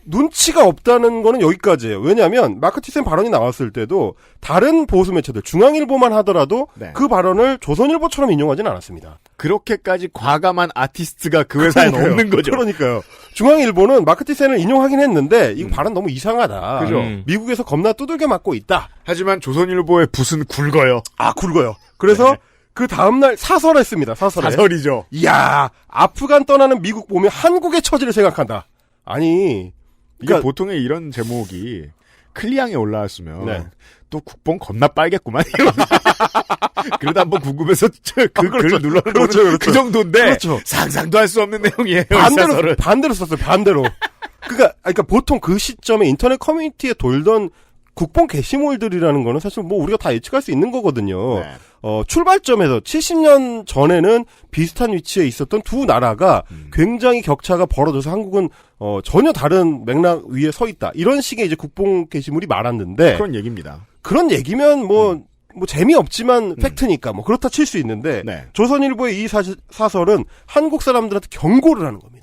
눈치가 없다는 거는 여기까지예요. 왜냐하면 마크 티센 발언이 나왔을 때도 다른 보수 매체들, 중앙일보만 하더라도 그 발언을 조선일보처럼 인용하진 않았습니다. 그렇게까지 과감한 아티스트가 그 회사에는 없는 거죠. 그러니까요. 중앙일보는 마크 티센을 인용하긴 했는데 이 발언 너무 이상하다. 그죠. 미국에서 겁나 두들겨 맞고 있다. 하지만 조선일보의 붓은 굵어요. 아, 굵어요. 그래서 그 다음날 사설했습니다. 사설이죠. 이야, 아프간 떠나는 미국 보면 한국의 처지를 생각한다. 아니, 이게 보통의 이런 제목이 클리앙에 올라왔으면 또 국뽕 겁나 빨겠구만. 그러다 한번 궁금해서 그 글을 눌러보는 그 정도인데 상상도 할 수 없는 내용이에요. 반대로 썼어요. 반대로. 그러니까 보통 그 시점에 인터넷 커뮤니티에 돌던 국뽕 게시물들이라는 거는 사실 뭐 우리가 다 예측할 수 있는 거거든요. 네. 출발점에서 70년 전에는 비슷한 위치에 있었던 두 나라가 굉장히 격차가 벌어져서 한국은 전혀 다른 맥락 위에 서 있다. 이런 식의 이제 국뽕 게시물이 많았는데 그런 얘기입니다. 그런 얘기면 뭐 재미없지만 팩트니까 뭐 그렇다 칠 수 있는데 조선일보의 이 사설은 한국 사람들한테 경고를 하는 겁니다.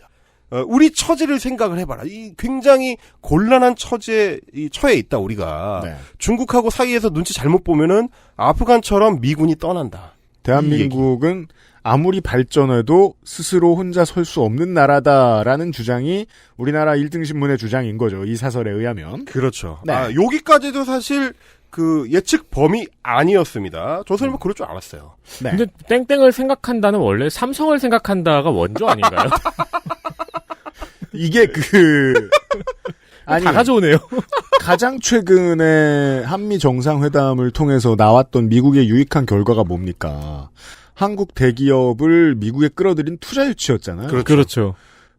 우리 처지를 생각을 해봐라. 이 굉장히 곤란한 처지에 처해 있다 우리가. 중국하고 사이에서 눈치 잘못 보면은 아프간처럼 미군이 떠난다. 대한민국은 아무리 발전해도 스스로 혼자 설 수 없는 나라다라는 주장이 우리나라 1등 신문의 주장인 거죠. 이 사설에 의하면. 그렇죠. 네. 여기까지도 사실 그 예측 범위 아니었습니다. 조선일보 그럴 줄 알았어요. 네. 근데 땡땡을 생각한다는 원래 삼성을 생각한다가 원조 아닌가요? 이게 아니, 다 가져오네요. 가장 최근에 한미 정상회담을 통해서 나왔던 미국의 유익한 결과가 뭡니까? 한국 대기업을 미국에 끌어들인 투자 유치였잖아요. 그렇죠.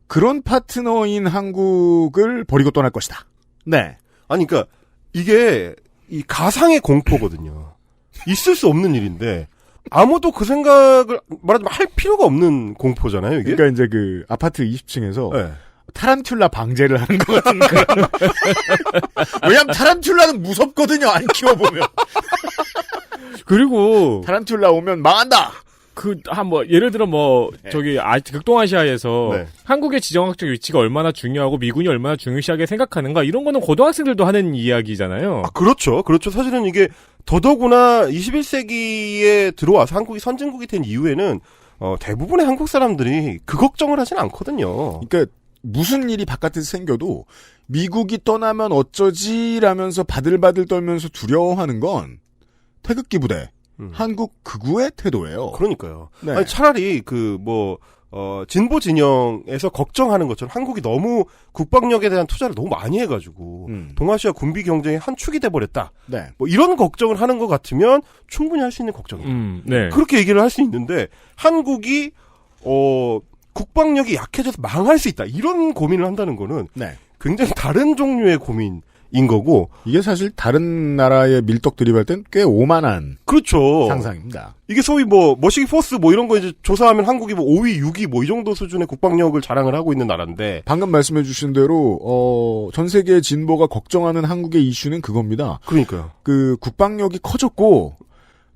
그런 파트너인 한국을 버리고 떠날 것이다. 네. 아니, 그러니까 이게 이 가상의 공포거든요. 있을 수 없는 일인데 아무도 그 생각을 말하자면 할 필요가 없는 공포잖아요. 이게. 그러니까 이제 그 아파트 20층에서 네. 타란툴라 방제를 하는 것 같은 그런. 왜냐면 타란툴라는 무섭거든요. 안 키워보면. 그리고 타란툴라 오면 망한다. 예를 들어 극동아시아에서 네. 한국의 지정학적 위치가 얼마나 중요하고 미군이 얼마나 중요시하게 생각하는가 이런 거는 고등학생들도 하는 이야기잖아요. 그렇죠. 사실은 이게 더더구나 21세기에 들어와서 한국이 선진국이 된 이후에는 대부분의 한국 사람들이 그 걱정을 하진 않거든요. 그러니까 무슨 일이 바깥에서 생겨도 미국이 떠나면 어쩌지라면서 바들바들 떨면서 두려워하는 건 태극기 부대. 한국 극우의 태도예요. 그러니까요. 네. 아니, 차라리 진보 진영에서 걱정하는 것처럼 한국이 너무 국방력에 대한 투자를 너무 많이 해가지고 동아시아 군비 경쟁의 한 축이 돼버렸다. 네. 뭐 이런 걱정을 하는 것 같으면 충분히 할 수 있는 걱정이에요. 네. 그렇게 얘기를 할 수 있는데 한국이 국방력이 약해져서 망할 수 있다. 이런 고민을 한다는 거는 네. 굉장히 다른 종류의 고민인 거고 이게 사실 다른 나라의 밀떡 드립할 땐 꽤 오만한 그렇죠. 상상입니다. 이게 소위 머시기 포스 이런 거 이제 조사하면 한국이 5위, 6위 이 정도 수준의 국방력을 자랑을 하고 있는 나라인데 방금 말씀해 주신 대로 전 세계 진보가 걱정하는 한국의 이슈는 그겁니다. 그러니까요. 그 국방력이 커졌고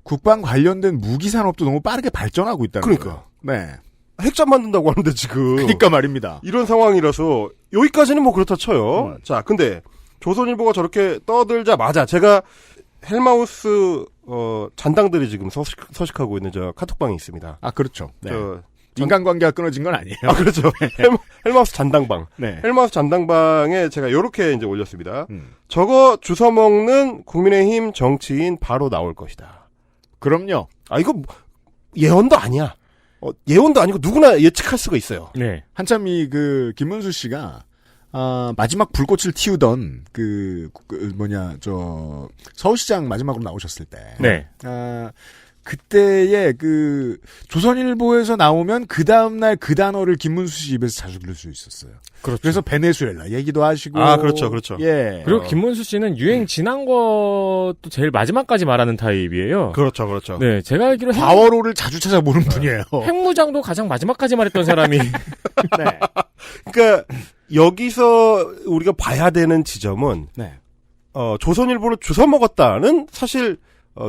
국방 관련된 무기 산업도 너무 빠르게 발전하고 있다는 그러니까요. 거예요. 네. 핵잠 만든다고 하는데 지금 그러니까 말입니다. 이런 상황이라서 여기까지는 뭐 그렇다 쳐요. 자, 근데 조선일보가 저렇게 떠들자마자 제가 헬마우스 잔당들이 지금 서식하고 있는 저 카톡방이 있습니다. 아, 그렇죠. 네. 저 인간관계가 끊어진 건 아니에요. 아, 그렇죠. 헬마우스 잔당방. 네. 헬마우스 잔당방에 제가 요렇게 이제 올렸습니다. 저거 주워먹는 국민의힘 정치인 바로 나올 것이다. 그럼요. 아, 이거 예언도 아니야. 예언도 아니고 누구나 예측할 수가 있어요. 네. 한참 김문수 씨가 마지막 불꽃을 튀우던 서울시장 마지막으로 나오셨을 때. 네. 그때의 조선일보에서 나오면 그 다음날 그 단어를 김문수 씨 입에서 자주 들을 수 있었어요. 그렇죠. 그래서 베네수엘라 얘기도 하시고. 아, 그렇죠. 예. 그리고 김문수 씨는 유행 지난 것도 제일 마지막까지 말하는 타입이에요. 그렇죠. 네, 제가 알기로 과거로를 자주 찾아보는 분이에요. 핵무장도 가장 마지막까지 말했던 사람이. 네. 그러니까 여기서 우리가 봐야 되는 지점은 네. 조선일보를 주워 먹었다는 사실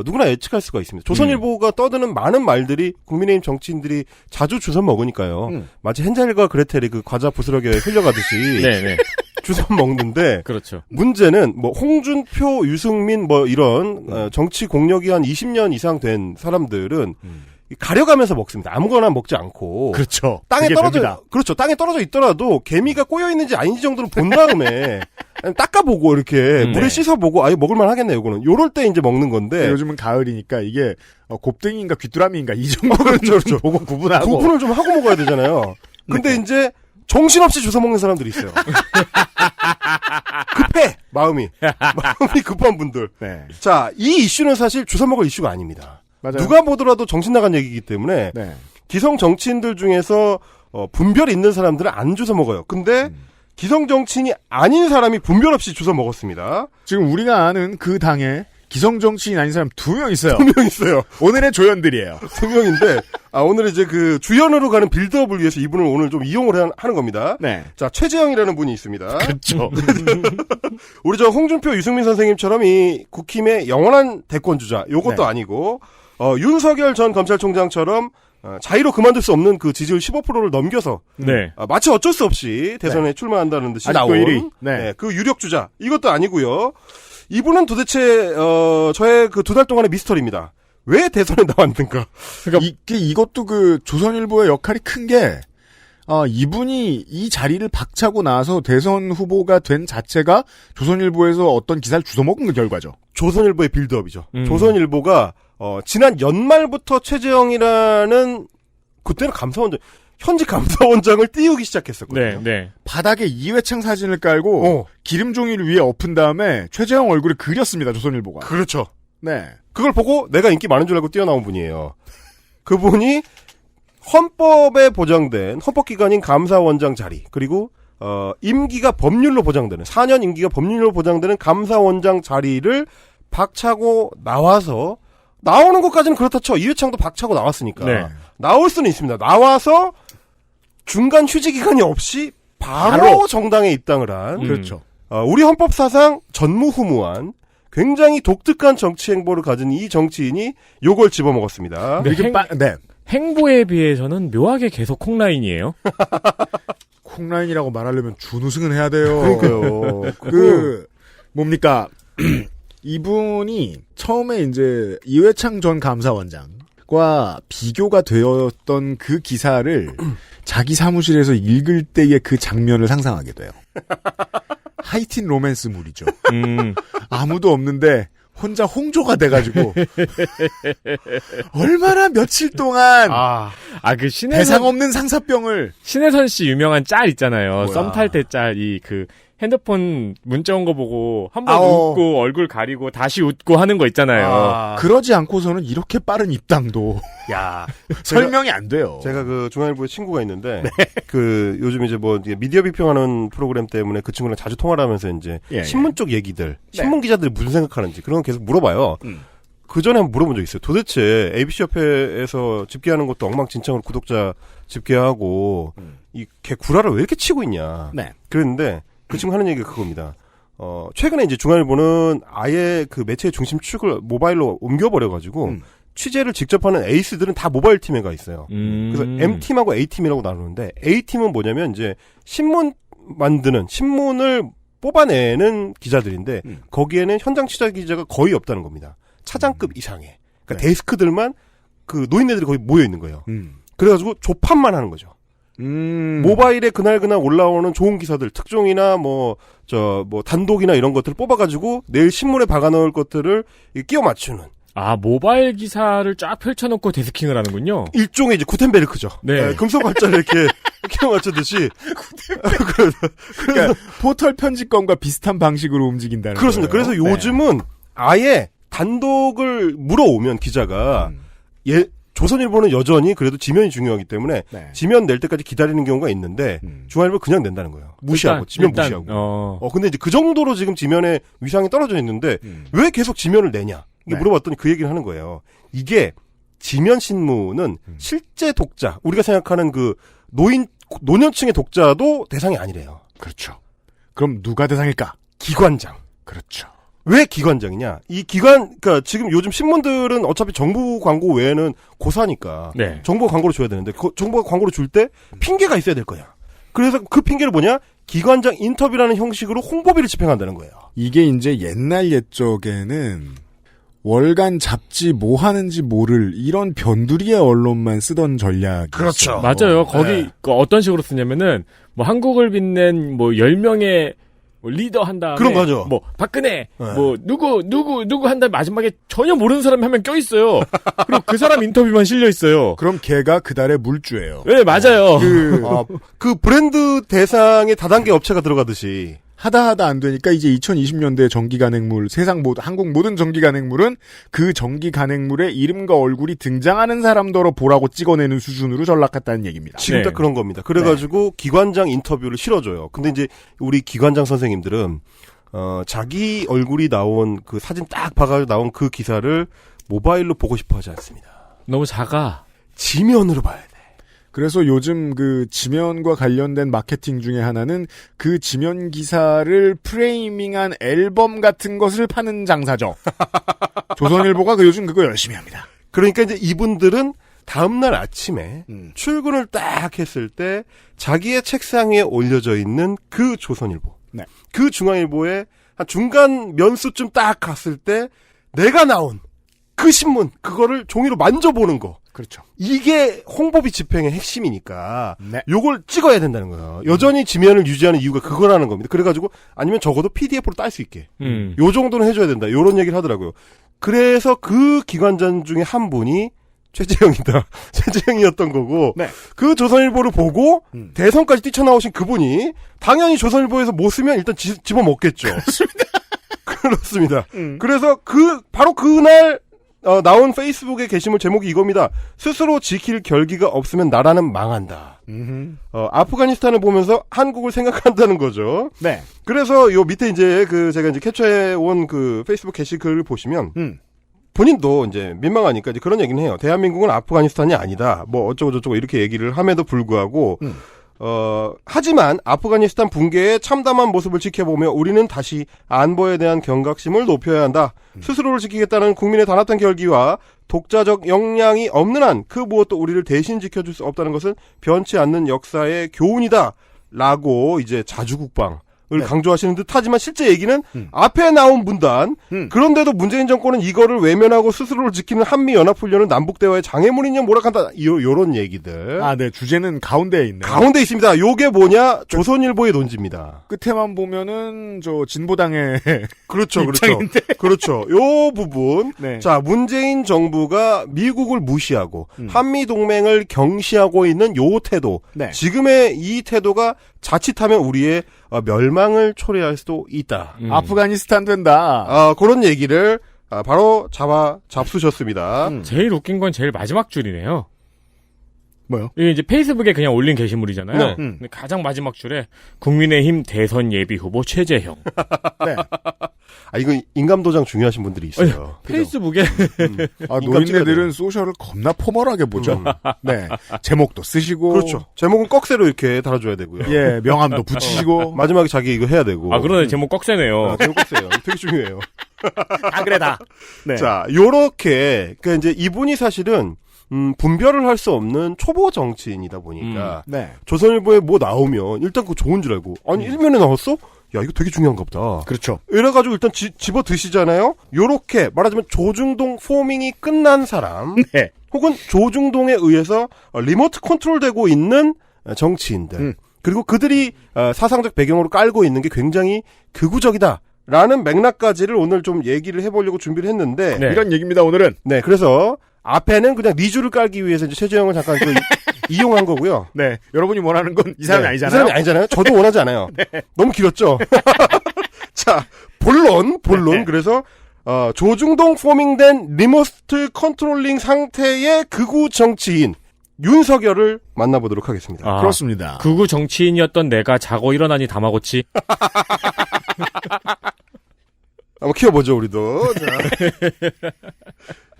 누구나 예측할 수가 있습니다. 조선일보가 떠드는 많은 말들이 국민의힘 정치인들이 자주 주워 먹으니까요. 마치 헨젤과 그레텔이 그 과자 부스러기에 흘려가듯이 네네. 주워 먹는데 그렇죠. 문제는 홍준표, 유승민 이런 정치 공력이 한 20년 이상 된 사람들은 가려가면서 먹습니다. 아무거나 먹지 않고. 그렇죠. 땅에 됩니다. 그렇죠. 땅에 떨어져 있더라도 개미가 꼬여 있는지 아닌지 정도는 본 다음에 닦아보고 이렇게 물에 씻어보고 먹을만 하겠네. 이거는 요럴 때 이제 먹는 건데. 요즘은 가을이니까 이게 곱등이인가 귀뚜라미인가 이 정도는 그렇죠. 보고 구분하고. 구분을 좀 하고 먹어야 되잖아요. 근데 이제 정신없이 주워 먹는 사람들이 있어요. 급해 마음이 급한 분들. 네. 자, 이 이슈는 사실 주워 먹을 이슈가 아닙니다. 맞아요. 누가 보더라도 정신 나간 얘기이기 때문에 네. 기성 정치인들 중에서 분별 있는 사람들은 안 주워 먹어요. 근데 기성 정치인이 아닌 사람이 분별 없이 주워 먹었습니다. 지금 우리가 아는 그 당에 기성 정치인 아닌 사람 2명 있어요. 2명 있어요. 오늘의 조연들이에요. 2명인데 오늘 이제 주연으로 가는 빌드업을 위해서 이분을 오늘 좀 이용을 하는 겁니다. 네. 자, 최재형이라는 분이 있습니다. 그렇죠. 우리 홍준표, 유승민 선생님처럼 이 국힘의 영원한 대권주자 요것도 아니고 윤석열 전 검찰총장처럼 자의로 그만둘 수 없는 그 지지율 15%를 넘겨서 마치 어쩔 수 없이 대선에 출마한다는 듯이 나온 1위. 그 유력 주자 이것도 아니고요. 이분은 도대체 저의 그 2달 동안의 미스터리입니다. 왜 대선에 나왔는가? 그러니까 이것도 조선일보의 역할이 큰 게 이분이 이 자리를 박차고 나서 대선 후보가 된 자체가 조선일보에서 어떤 기사를 주워먹은 결과죠. 조선일보의 빌드업이죠. 조선일보가 지난 연말부터 최재형이라는 그때는 감사원장 현직 감사원장을 띄우기 시작했었거든요. 네. 바닥에 이회창 사진을 깔고 기름 종이를 위에 엎은 다음에 최재형 얼굴을 그렸습니다. 조선일보가. 그렇죠. 네. 그걸 보고 내가 인기 많은 줄 알고 뛰어나온 분이에요. 그분이 헌법에 보장된 헌법기관인 감사원장 자리 그리고 임기가 법률로 보장되는 4년 임기가 법률로 보장되는 감사원장 자리를 박차고 나와서 나오는 것까지는 그렇다 쳐. 이회창도 박차고 나왔으니까. 네. 나올 수는 있습니다. 나와서 중간 휴지 기간이 없이 바로 정당에 입당을 한. 그렇죠. 우리 헌법사상 전무후무한 굉장히 독특한 정치 행보를 가진 이 정치인이 요걸 집어먹었습니다. 행보에 비해서는 묘하게 계속 콩라인이에요. 콩라인이라고 말하려면 준우승은 해야 돼요. 그러니까요. 뭡니까? 이분이 처음에 이제 이회창 전 감사원장과 비교가 되었던 그 기사를 자기 사무실에서 읽을 때의 그 장면을 상상하게 돼요. 하이틴 로맨스물이죠. 아무도 없는데 혼자 홍조가 돼가지고 얼마나 며칠 동안 그 대상 없는 상사병을 신혜선 씨 유명한 짤 있잖아요. 뭐야? 썸 탈 때 짤 그 핸드폰 문자 온 거 보고 한 번 웃고 얼굴 가리고 다시 웃고 하는 거 있잖아요. 그러지 않고서는 이렇게 빠른 입당도 설명이 안 돼요. 제가 그 중앙일보에 친구가 있는데 그 요즘 이제 뭐 미디어 비평하는 프로그램 때문에 그 친구랑 자주 통화를 하면서 이제 신문 쪽 얘기들, 신문 기자들이 무슨 생각하는지 그런 거 계속 물어봐요. 그 전에 한번 물어본 적 있어요. 도대체 ABC 협회에서 집계하는 것도 엉망진창으로 구독자 집계하고 이 개 구라를 왜 이렇게 치고 있냐. 그랬는데 그 친구 하는 얘기가 그겁니다. 최근에 이제 중앙일보는 아예 그 매체의 중심축을 모바일로 옮겨버려가지고 취재를 직접 하는 에이스들은 다 모바일 팀에 가 있어요. 그래서 M팀하고 A팀이라고 나누는데 A팀은 뭐냐면 이제 신문 만드는, 신문을 뽑아내는 기자들인데 거기에는 현장 취재 기자가 거의 없다는 겁니다. 차장급 이상의. 그러니까 데스크들만 그 노인네들이 거의 모여 있는 거예요. 그래가지고 조판만 하는 거죠. 모바일에 그날그날 올라오는 좋은 기사들, 특종이나 뭐 단독이나 이런 것들을 뽑아가지고 내일 신문에 박아놓을 것들을 끼워 맞추는. 모바일 기사를 쫙 펼쳐놓고 데스킹을 하는군요. 일종의 이제 구텐베르크죠. 네. 금속발자를 이렇게 끼워 맞추듯이. 그러니까 포털 편집권과 비슷한 방식으로 움직인다는 그렇습니다. 거예요. 그래서 요즘은 아예 단독을 물어오면 기자가 조선일보는 여전히 그래도 지면이 중요하기 때문에 지면 낼 때까지 기다리는 경우가 있는데 중앙일보 그냥 낸다는 거예요. 무시하고 지면 무시하고. 근데 이제 그 정도로 지금 지면의 위상이 떨어져 있는데 왜 계속 지면을 내냐? 이게 물어봤더니 그 얘기를 하는 거예요. 이게 지면 신문은 실제 독자, 우리가 생각하는 그 노년층의 독자도 대상이 아니래요. 그렇죠. 그럼 누가 대상일까? 기관장. 그렇죠. 왜 기관장이냐? 이 그러니까 지금 요즘 신문들은 어차피 정부 광고 외에는 고사니까 정부 광고를 줘야 되는데 정부가 광고를 줄 때 핑계가 있어야 될 거야. 그래서 그 핑계를 뭐냐? 기관장 인터뷰라는 형식으로 홍보비를 집행한다는 거예요. 이게 이제 옛날 옛적에는 월간 잡지 뭐 하는지 모를 이런 변두리의 언론만 쓰던 전략이었어요. 그렇죠. 맞아요. 거기 어떤 식으로 쓰냐면은 뭐 한국을 빛낸 뭐 10명의 리더 한 다음에 그런 거죠. 뭐 박근혜 뭐 누구 한 다음에 마지막에 전혀 모르는 사람이 한 명 껴 있어요. 그리고 그 사람 인터뷰만 실려 있어요. 그럼 걔가 그 달의 물주예요. 네, 맞아요. 그 브랜드 대상에 다단계 업체가 들어가듯이 하다 안 되니까 이제 2020년대 전기 간행물, 한국 모든 전기 간행물은 그 전기 간행물의 이름과 얼굴이 등장하는 사람더러 보라고 찍어내는 수준으로 전락했다는 얘기입니다. 지금 딱 그런 겁니다. 그래가지고 기관장 인터뷰를 실어줘요. 근데 이제 우리 기관장 선생님들은 자기 얼굴이 나온 그 사진 딱 봐가지고 나온 그 기사를 모바일로 보고 싶어 하지 않습니다. 너무 작아. 지면으로 봐야 돼. 그래서 요즘 그 지면과 관련된 마케팅 중에 하나는 그 지면 기사를 프레이밍한 앨범 같은 것을 파는 장사죠. 조선일보가 요즘 그거 열심히 합니다. 그러니까 이제 이분들은 다음날 아침에 출근을 딱 했을 때 자기의 책상 위에 올려져 있는 그 조선일보, 그 중앙일보의 한 중간 면수쯤 딱 갔을 때 내가 나온 그 신문, 그거를 종이로 만져보는 거. 그렇죠. 이게 홍보비 집행의 핵심이니까 네. 요걸 찍어야 된다는 거예요. 여전히 지면을 유지하는 이유가 그거라는 겁니다. 그래가지고 아니면 적어도 PDF로 딸 수 있게 요 정도는 해줘야 된다. 요런 얘기를 하더라고요. 그래서 그 기관장 중에 한 분이 최재형이다. 최재형이었던 거고 네. 그 조선일보를 보고 대선까지 뛰쳐나오신 그분이 당연히 조선일보에서 못 쓰면 일단 집어먹겠죠. 그렇습니다. 그래서 바로 그날 나온 페이스북의 게시물 제목이 이겁니다. 스스로 지킬 결기가 없으면 나라는 망한다. 아프가니스탄을 보면서 한국을 생각한다는 거죠. 네. 그래서 요 밑에 이제 제가 이제 캡처해 온 그 페이스북 게시글을 보시면 본인도 이제 민망하니까 이제 그런 얘기는 해요. 대한민국은 아프가니스탄이 아니다. 뭐 어쩌고저쩌고 이렇게 얘기를 함에도 불구하고 하지만 아프가니스탄 붕괴의 참담한 모습을 지켜보며 우리는 다시 안보에 대한 경각심을 높여야 한다. 스스로를 지키겠다는 국민의 단합한 결기와 독자적 역량이 없는 한 그 무엇도 우리를 대신 지켜줄 수 없다는 것은 변치 않는 역사의 교훈이다. 라고 이제 자주국방 을 강조하시는 듯 하지만 실제 얘기는 앞에 나온 문단 그런데도 문재인 정권은 이거를 외면하고 스스로를 지키는 한미연합훈련은 남북대화의 장애물이냐 뭐라한다 요런 얘기들. 아, 네. 주제는 가운데에 있네요. 가운데 있습니다. 요게 뭐냐? 조선일보의 논지입니다. 끝에만 보면은 진보당의 그렇죠. 입장인데. 그렇죠. 요 부분. 네. 자, 문재인 정부가 미국을 무시하고 한미 동맹을 경시하고 있는 요 태도. 네. 지금의 이 태도가 자칫하면 우리의 멸망을 초래할 수도 있다. 아프가니스탄 된다. 그런 얘기를 바로 잡수셨습니다. 제일 웃긴 건 제일 마지막 줄이네요. 뭐요? 이게 이제 페이스북에 그냥 올린 게시물이잖아요. 네. 근데 가장 마지막 줄에 국민의힘 대선 예비 후보 최재형. 네. 이거 인감도장 중요하신 분들이 있어요. 페이스북에 노인네들은 소셜을 겁나 포멀하게 보죠. 네. 제목도 쓰시고. 그렇죠. 제목은 꺽쇠로 이렇게 달아줘야 되고요. 예, 명함도 붙이시고. 마지막에 자기 이거 해야 되고. 그러네. 제목 꺽쇠네요. 제목 꺽쇠요. 되게 중요해요. 그래다. 네. 자, 요렇게, 이제 이분이 사실은, 분별을 할 수 없는 초보 정치인이다 보니까, 네. 조선일보에 뭐 나오면 일단 그거 좋은 줄 알고, 아니, 일면에 나왔어? 야, 이거 되게 중요한가 보다. 그렇죠. 이래가지고 일단 집어 드시잖아요? 요렇게, 말하자면 조중동 포밍이 끝난 사람, 네. 혹은 조중동에 의해서 리모트 컨트롤 되고 있는 정치인들, 그리고 그들이 사상적 배경으로 깔고 있는 게 굉장히 극우적이다. 라는 맥락까지를 오늘 좀 얘기를 해보려고 준비를 했는데. 네. 이런 얘기입니다, 오늘은. 네, 그래서 앞에는 그냥 니주를 깔기 위해서 이제 최재형을 잠깐 이용한 거고요. 네. 여러분이 원하는 건 이 사람이 아니잖아요. 이 사람이 아니잖아요. 저도 원하지 않아요. 네. 너무 길었죠? 자, 본론. 네. 그래서, 조중동 포밍된 리모트 컨트롤링 상태의 극우 정치인, 윤석열을 만나보도록 하겠습니다. 그렇습니다. 극우 정치인이었던 내가 자고 일어나니 다마고치. 한번 키워보죠, 우리도. 자.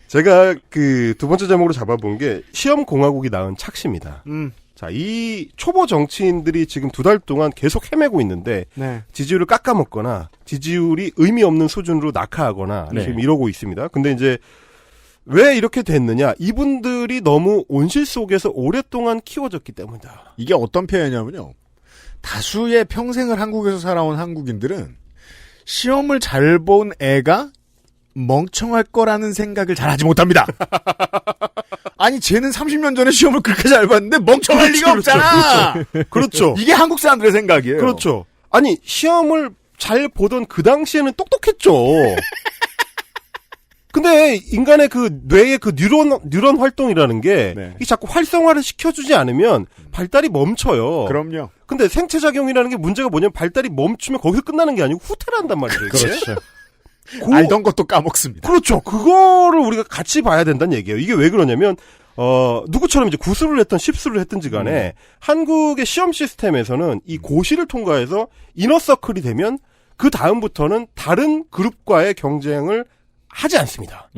제가 두 번째 제목으로 잡아본 게 시험공화국이 낳은 착시입니다. 자, 이 초보 정치인들이 지금 2달 동안 계속 헤매고 있는데, 네. 지지율을 깎아먹거나, 지지율이 의미 없는 수준으로 낙하하거나, 네. 지금 이러고 있습니다. 근데 이제, 왜 이렇게 됐느냐? 이분들이 너무 온실 속에서 오랫동안 키워졌기 때문이다. 이게 어떤 표현이냐면요. 다수의 평생을 한국에서 살아온 한국인들은 시험을 잘 본 애가 멍청할 거라는 생각을 잘 하지 못합니다. 아니, 쟤는 30년 전에 시험을 그렇게 잘 봤는데 멍청할 리가 없잖아! 그렇죠. 이게 한국 사람들의 생각이에요. 그렇죠. 아니, 시험을 잘 보던 그 당시에는 똑똑했죠. 근데 인간의 뇌의 뉴런 활동이라는 게 이 자꾸 활성화를 시켜주지 않으면 발달이 멈춰요. 그럼요. 근데 생체작용이라는 게 문제가 뭐냐면 발달이 멈추면 거기서 끝나는 게 아니고 후퇴를 한단 말이에요. 이게. 그렇죠. 알던 것도 까먹습니다. 그렇죠. 그거를 우리가 같이 봐야 된다는 얘기예요. 이게 왜 그러냐면 누구처럼 이제 구수를 했던 십수를 했든지 간에 한국의 시험 시스템에서는 이 고시를 통과해서 이너서클이 되면 그 다음부터는 다른 그룹과의 경쟁을 하지 않습니다.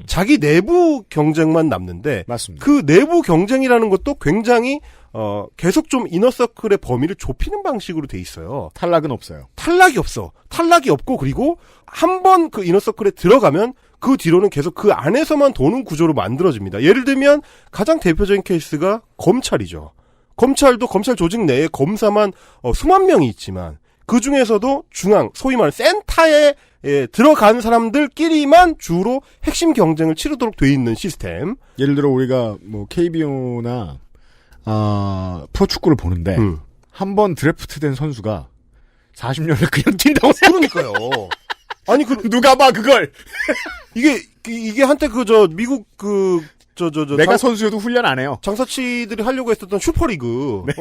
자기 내부 경쟁만 남는데 맞습니다. 그 내부 경쟁이라는 것도 굉장히 계속 좀 이너서클의 범위를 좁히는 방식으로 돼 있어요. 탈락은 없어요. 탈락이 없어. 탈락이 없고 그리고 한 번 그 이너서클에 들어가면 그 뒤로는 계속 그 안에서만 도는 구조로 만들어집니다. 예를 들면 가장 대표적인 케이스가 검찰이죠. 검찰도 검찰 조직 내에 검사만 수만 명이 있지만 그 중에서도 중앙, 소위 말하는 센터에 들어간 사람들끼리만 주로 핵심 경쟁을 치르도록 돼 있는 시스템. 예를 들어 우리가 뭐 KBO나 프로축구를 보는데 한 번 드래프트된 선수가 40년을 그냥 뛴다고 그러니까요. 아니 누가 봐 그걸. 이게 한때 미국 내가 선수여도 훈련 안 해요. 장사치들이 하려고 했었던 슈퍼리그. 네.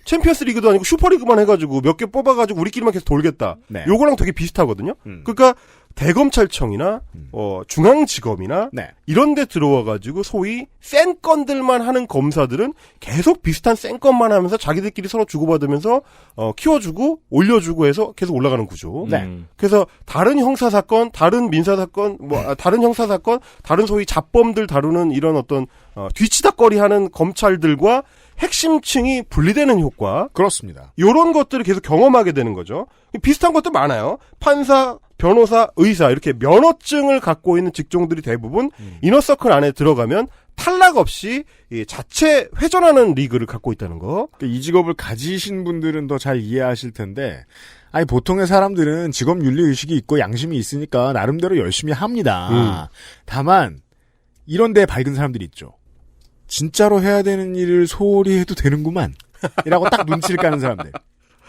챔피언스 리그도 아니고 슈퍼리그만 해가지고 몇 개 뽑아가지고 우리끼리만 계속 돌겠다. 네. 요거랑 되게 비슷하거든요. 그러니까 대검찰청이나 중앙지검이나 이런 데 들어와가지고 소위 센 건들만 하는 검사들은 계속 비슷한 센 건만 하면서 자기들끼리 서로 주고받으면서 키워주고 올려주고 해서 계속 올라가는 구조. 그래서 다른 형사사건, 다른 민사사건, 다른 형사사건, 다른 소위 잡범들 다루는 이런 어떤 뒤치다거리하는 검찰들과 핵심층이 분리되는 효과. 그렇습니다. 요런 것들을 계속 경험하게 되는 거죠. 비슷한 것도 많아요. 판사, 변호사, 의사 이렇게 면허증을 갖고 있는 직종들이 대부분 이너서클 안에 들어가면 탈락 없이 자체 회전하는 리그를 갖고 있다는 거. 이 직업을 가지신 분들은 더 잘 이해하실 텐데 보통의 사람들은 직업 윤리 의식이 있고 양심이 있으니까 나름대로 열심히 합니다. 다만 이런 데에 밝은 사람들이 있죠. 진짜로 해야 되는 일을 소홀히 해도 되는구만. 이라고 딱 눈치를 까는 사람들.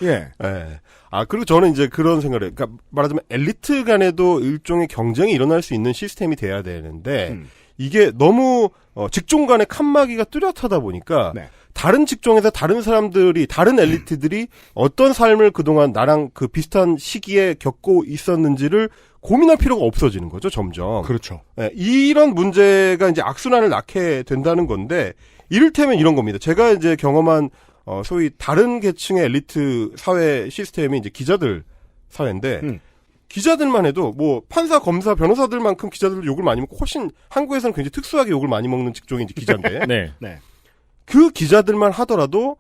예. 네. 그리고 저는 이제 그런 생각을 해요. 그러니까 말하자면 엘리트 간에도 일종의 경쟁이 일어날 수 있는 시스템이 돼야 되는데, 이게 너무, 직종 간의 칸막이가 뚜렷하다 보니까, 다른 직종에서 다른 사람들이, 다른 엘리트들이 어떤 삶을 그동안 나랑 그 비슷한 시기에 겪고 있었는지를 고민할 필요가 없어지는 거죠, 점점. 그렇죠. 네, 이런 문제가 이제 악순환을 낳게 된다는 건데, 이를테면 이런 겁니다. 제가 이제 경험한, 소위 다른 계층의 엘리트 사회 시스템이 이제 기자들 사회인데, 기자들만 해도 뭐 판사, 검사, 변호사들만큼 기자들도 욕을 많이 먹고 훨씬 한국에서는 굉장히 특수하게 욕을 많이 먹는 직종이 이제 기자인데, 네. 그 기자들만 하더라도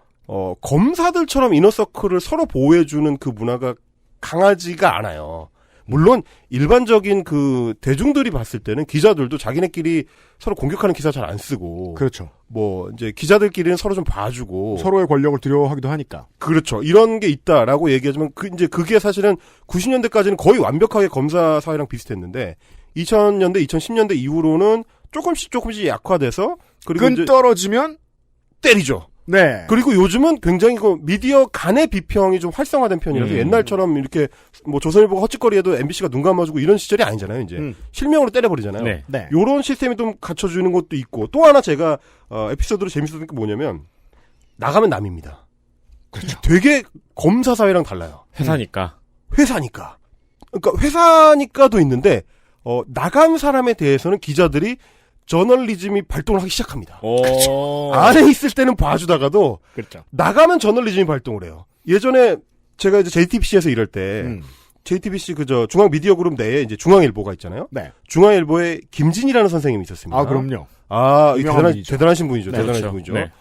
검사들처럼 이너서클을 서로 보호해주는 그 문화가 강하지가 않아요. 물론 일반적인 그 대중들이 봤을 때는 기자들도 자기네끼리 서로 공격하는 기사 잘 안 쓰고, 그렇죠. 뭐 이제 기자들끼리는 서로 좀 봐주고 서로의 권력을 두려워하기도 하니까. 그렇죠. 이런 게 있다라고 얘기하지만 이제 그게 사실은 90년대까지는 거의 완벽하게 검사 사회랑 비슷했는데 2000년대, 2010년대 이후로는 조금씩 약화돼서 그리고 끈 떨어지면 때리죠. 네. 그리고 요즘은 굉장히 그 미디어 간의 비평이 좀 활성화된 편이라서 옛날처럼 이렇게 뭐 조선일보가 헛짓거리해도 MBC가 눈 감아주고 이런 시절이 아니잖아요. 이제 실명으로 때려버리잖아요. 네. 요런 시스템이 좀 갖춰주는 것도 있고 또 하나 제가 에피소드로 재밌었던 게 뭐냐면 나가면 남입니다. 그렇죠. 되게 검사 사회랑 달라요. 회사니까. 그러니까 회사니까도 있는데 나간 사람에 대해서는 기자들이 저널리즘이 발동을 하기 시작합니다. 그렇죠. 안에 있을 때는 봐주다가도 그렇죠. 나가면 저널리즘이 발동을 해요. 예전에 제가 이제 JTBC에서 일할 때 JTBC 중앙 미디어 그룹 내에 이제 중앙일보가 있잖아요. 네. 중앙일보에 김진이라는 선생님이 있었습니다. 그럼요. 대단하신 분이죠. 네, 대단하신 그렇죠. 분이죠. 네.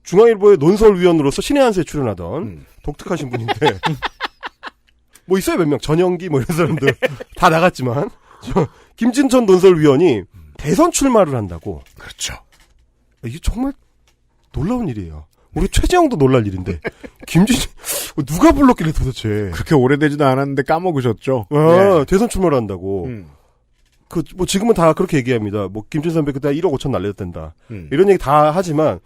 중앙일보의 논설위원으로서 신의 한수에 출연하던 독특하신 분인데 뭐 있어요 몇 명. 전영기 뭐 이런 사람들 다 나갔지만 김진천 논설위원이 대선 출마를 한다고. 그렇죠. 이게 정말 놀라운 일이에요. 우리 최재형도 놀랄 일인데 김진이 누가 불렀길래 도대체. 그렇게 오래되지도 않았는데 까먹으셨죠. 대선 출마를 한다고. 뭐 지금은 다 그렇게 얘기합니다. 뭐 김진 선배 그때 1억 5천 날렸댄다. 이런 얘기 다 하지만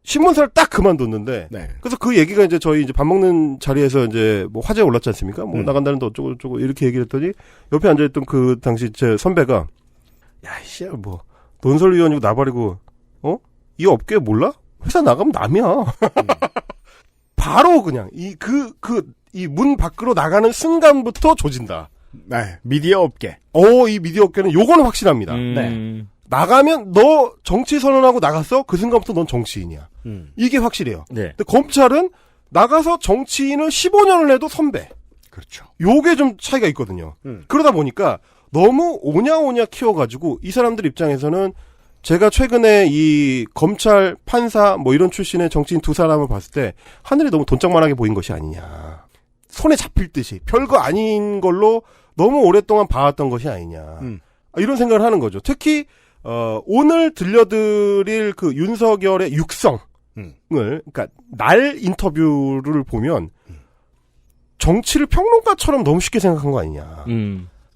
신문사를 딱 그만뒀는데. 그래서 그 얘기가 이제 저희 이제 밥 먹는 자리에서 이제 뭐 화제에 올랐지 않습니까? 뭐 나간다는데 어쩌고 이렇게 얘기를 했더니 옆에 앉아있던 그 당시 제 선배가 야, 이씨, 뭐, 논설위원이고 나발이고, 이 업계 몰라? 회사 나가면 남이야. 바로 그냥, 이 문 밖으로 나가는 순간부터 조진다. 네. 미디어 업계. 이 미디어 업계는 요거는 확실합니다. 네. 나가면 너 정치 선언하고 나갔어? 그 순간부터 넌 정치인이야. 이게 확실해요. 네. 근데 검찰은 나가서 정치인을 15년을 해도 선배. 그렇죠. 요게 좀 차이가 있거든요. 그러다 보니까 너무 오냐오냐 키워가지고 이 사람들 입장에서는 제가 최근에 이 검찰, 판사 뭐 이런 출신의 정치인 두 사람을 봤을 때 하늘이 너무 돈짝만하게 보인 것이 아니냐. 손에 잡힐 듯이 별거 아닌 걸로 너무 오랫동안 봐왔던 것이 아니냐. 이런 생각을 하는 거죠. 특히 오늘 들려드릴 그 윤석열의 육성을 그러니까 날 인터뷰를 보면 정치를 평론가처럼 너무 쉽게 생각한 거 아니냐.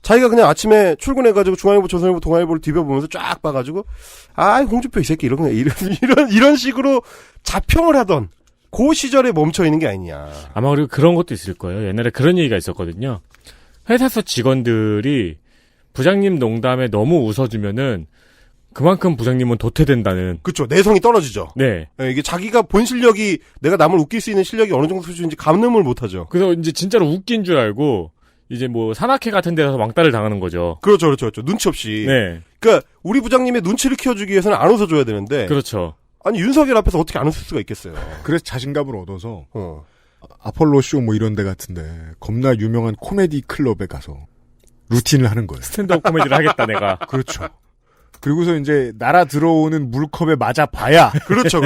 자기가 그냥 아침에 출근해가지고 중앙일보, 조선일보, 동아일보를 뒤벼보면서 쫙 봐가지고, 홍준표 이 새끼 이런 식으로 자평을 하던 그 시절에 멈춰 있는 게 아니냐. 아마 그리고 그런 것도 있을 거예요. 옛날에 그런 얘기가 있었거든요. 회사에서 직원들이 부장님 농담에 너무 웃어주면은 그만큼 부장님은 도태된다는. 그렇죠. 내성이 떨어지죠. 네. 이게 자기가 본 실력이 내가 남을 웃길 수 있는 실력이 어느 정도 수준인지 감늠을 못하죠. 그래서 이제 진짜로 웃긴 줄 알고 이제 뭐 산악회 같은 데서 왕따를 당하는 거죠. 그렇죠. 눈치 없이. 네. 그러니까 우리 부장님의 눈치를 키워주기 위해서는 안 웃어줘야 되는데. 그렇죠. 아니 윤석열 앞에서 어떻게 안 웃을 수가 있겠어요. 그래서 자신감을 얻어서 아폴로 쇼 뭐 이런 데 같은데 겁나 유명한 코미디 클럽에 가서 루틴을 하는 거예요. 스탠드업 코미디를 하겠다 내가. 그렇죠. 그리고서 이제 날아 들어오는 물컵에 맞아 봐야 그렇죠.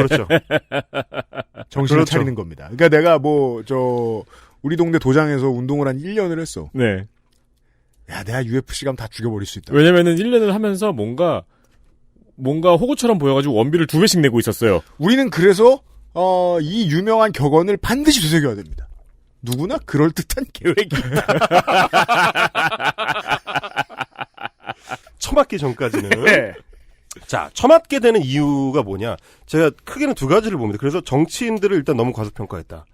정신을 그렇죠. 차리는 겁니다. 그러니까 내가 우리 동네 도장에서 운동을 한 1년을 했어. 네. 야, 내가 UFC 가면 다 죽여버릴 수 있다. 왜냐면은 1년을 하면서 뭔가 호구처럼 보여가지고 원비를 2배씩 내고 있었어요. 우리는 그래서 이 유명한 격언을 반드시 되새겨야 됩니다. 누구나 그럴듯한 계획이 있다. 처맞기 전까지는. 네. 자, 처맞게 되는 이유가 뭐냐. 제가 크게는 두 가지를 봅니다. 그래서 정치인들을 일단 너무 과소평가했다.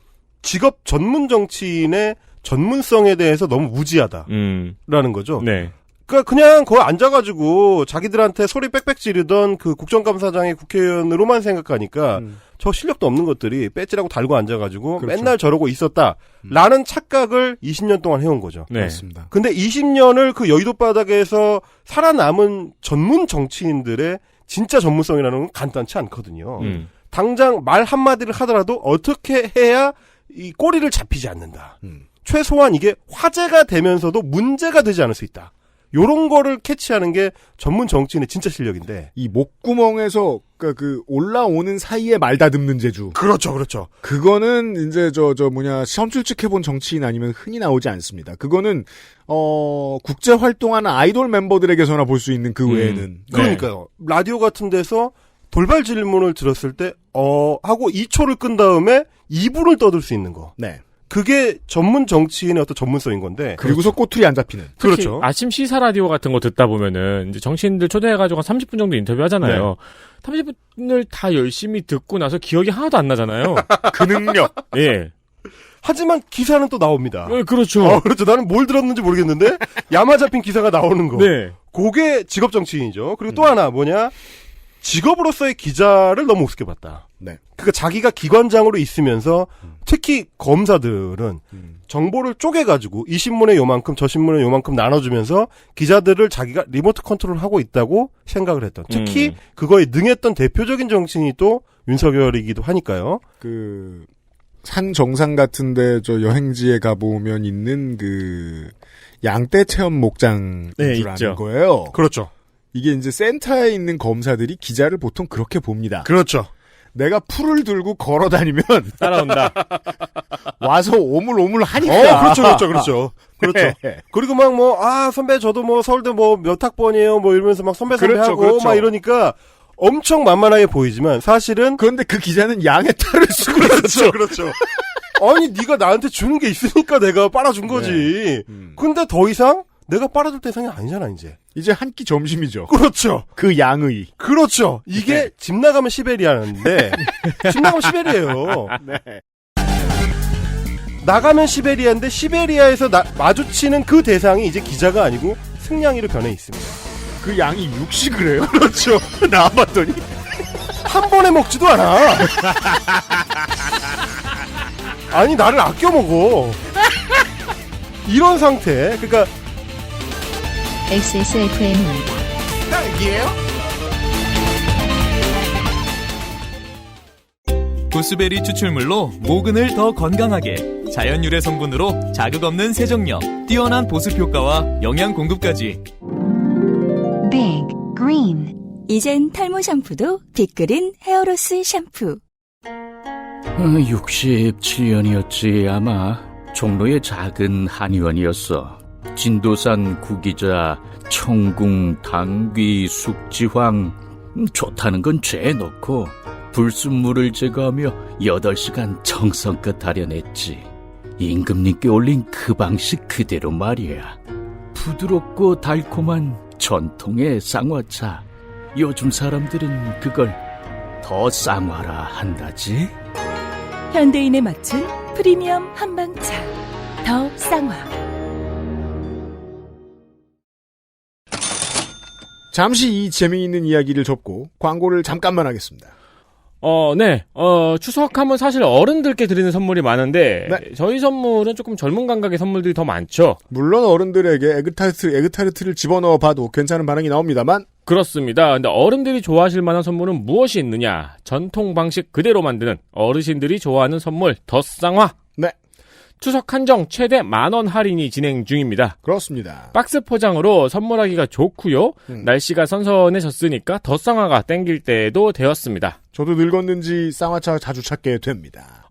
직업 전문 정치인의 전문성에 대해서 너무 무지하다라는 거죠. 네. 그러니까 그냥 거기 앉아가지고 자기들한테 소리 빽빽 지르던 그 국정감사장의 국회의원으로만 생각하니까 저 실력도 없는 것들이 배지라고 달고 앉아가지고 그렇죠. 맨날 저러고 있었다라는 착각을 20년 동안 해온 거죠. 네. 맞습니다. 근데 20년을 그 여의도 바닥에서 살아남은 전문 정치인들의 진짜 전문성이라는 건 간단치 않거든요. 당장 말 한마디를 하더라도 어떻게 해야 이 꼬리를 잡히지 않는다. 최소한 이게 화제가 되면서도 문제가 되지 않을 수 있다. 요런 거를 캐치하는 게 전문 정치인의 진짜 실력인데. 이 목구멍에서 그 올라오는 사이에 말 다듬는 재주. 그렇죠. 그거는 이제 선출직 해본 정치인 아니면 흔히 나오지 않습니다. 그거는 국제 활동하는 아이돌 멤버들에게서나 볼 수 있는 그 외에는. 그러니까요. 라디오 같은 데서 돌발 질문을 들었을 때 하고 2초를 끈 다음에 2분을 떠들 수 있는 거. 네. 그게 전문 정치인의 어떤 전문성인 건데. 그리고서 꼬투리 안 잡히는. 그렇죠. 아침 시사 라디오 같은 거 듣다 보면은 이제 정치인들 초대해가지고 한 30분 정도 인터뷰 하잖아요. 네. 30분을 다 열심히 듣고 나서 기억이 하나도 안 나잖아요. 그 능력. 예. 하지만 기사는 또 나옵니다. 그렇죠. 그렇죠. 나는 뭘 들었는지 모르겠는데 야마 잡힌 기사가 나오는 거. 네. 그게 직업 정치인이죠. 그리고 또 하나 뭐냐? 직업으로서의 기자를 너무 우습게 봤다. 네. 그러니까 자기가 기관장으로 있으면서 특히 검사들은 정보를 쪼개가지고 이 신문에 요만큼 저 신문에 요만큼 나눠주면서 기자들을 자기가 리모트 컨트롤하고 있다고 생각을 했던. 특히 그거에 능했던 대표적인 정치인이 또 윤석열이기도 하니까요. 산 정상 같은데 여행지에 가보면 있는 양떼 체험 목장인 줄 아는 거예요. 그렇죠. 이게 이제 센터에 있는 검사들이 기자를 보통 그렇게 봅니다. 그렇죠. 내가 풀을 들고 걸어다니면 따라온다. 와서 오물오물 하니까. 그렇죠. 네. 그리고 선배 저도 서울대 몇 학번이에요 이러면서 막 선배하고 그렇죠. 막 이러니까 엄청 만만하게 보이지만 사실은 그런데 그 기자는 양의 탈을 쓰고 있었죠. 그렇죠. 아니 네가 나한테 주는 게 있으니까 내가 빨아준 거지. 근데 더 이상 내가 빨아줄 대상이 아니잖아 이제 한 끼 점심이죠. 그렇죠. 그 양의. 그렇죠. 이게 집 나가면 시베리아인데 집 나가면 시베리아예요. 네. 나가면 시베리아인데 시베리아에서 마주치는 그 대상이 이제 기자가 아니고 승냥이로 변해 있습니다. 그 양이 육식을 해요? 그렇죠. 나와봤더니 한 번에 먹지도 않아. 아니 나를 아껴 먹어. 이런 상태. 그러니까 XSFM입니다. 구스베리 추출물로 모근을 더 건강하게 자연 유래 성분으로 자극 없는 세정력, 뛰어난 보습 효과와 영양 공급까지. Big Green. 이젠 탈모 샴푸도 빅그린 헤어로스 샴푸. 67년이었지 아마. 종로의 작은 한의원이었어. 진도산 구기자, 청궁, 당귀, 숙지황. 좋다는 건 죄에 넣고 불순물을 제거하며 8시간 정성껏 다려냈지. 임금님께 올린 그 방식 그대로 말이야. 부드럽고 달콤한 전통의 쌍화차. 요즘 사람들은 그걸 더 쌍화라 한다지. 현대인에 맞춘 프리미엄 한방차. 더 쌍화. 잠시 이 재미있는 이야기를 접고 광고를 잠깐만 하겠습니다. 네. 추석하면 사실 어른들께 드리는 선물이 많은데 네. 저희 선물은 조금 젊은 감각의 선물들이 더 많죠. 물론 어른들에게 에그타르트를 집어넣어 봐도 괜찮은 반응이 나옵니다만 그렇습니다. 근데 어른들이 좋아하실 만한 선물은 무엇이 있느냐? 전통 방식 그대로 만드는 어르신들이 좋아하는 선물 더 쌍화. 네. 추석 한정 최대 10,000원 할인이 진행 중입니다. 그렇습니다. 박스 포장으로 선물하기가 좋고요. 날씨가 선선해졌으니까 더 쌍화가 땡길 때도 되었습니다. 저도 늙었는지 쌍화차 자주 찾게 됩니다.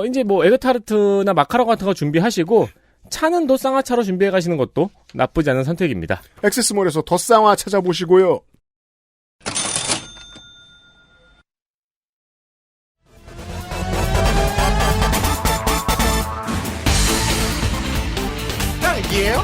이제 뭐 에그타르트나 마카롱 같은 거 준비하시고 차는 또 쌍화차로 준비해 가시는 것도 나쁘지 않은 선택입니다. 액세스몰에서 더 쌍화 찾아보시고요. 딸기예요?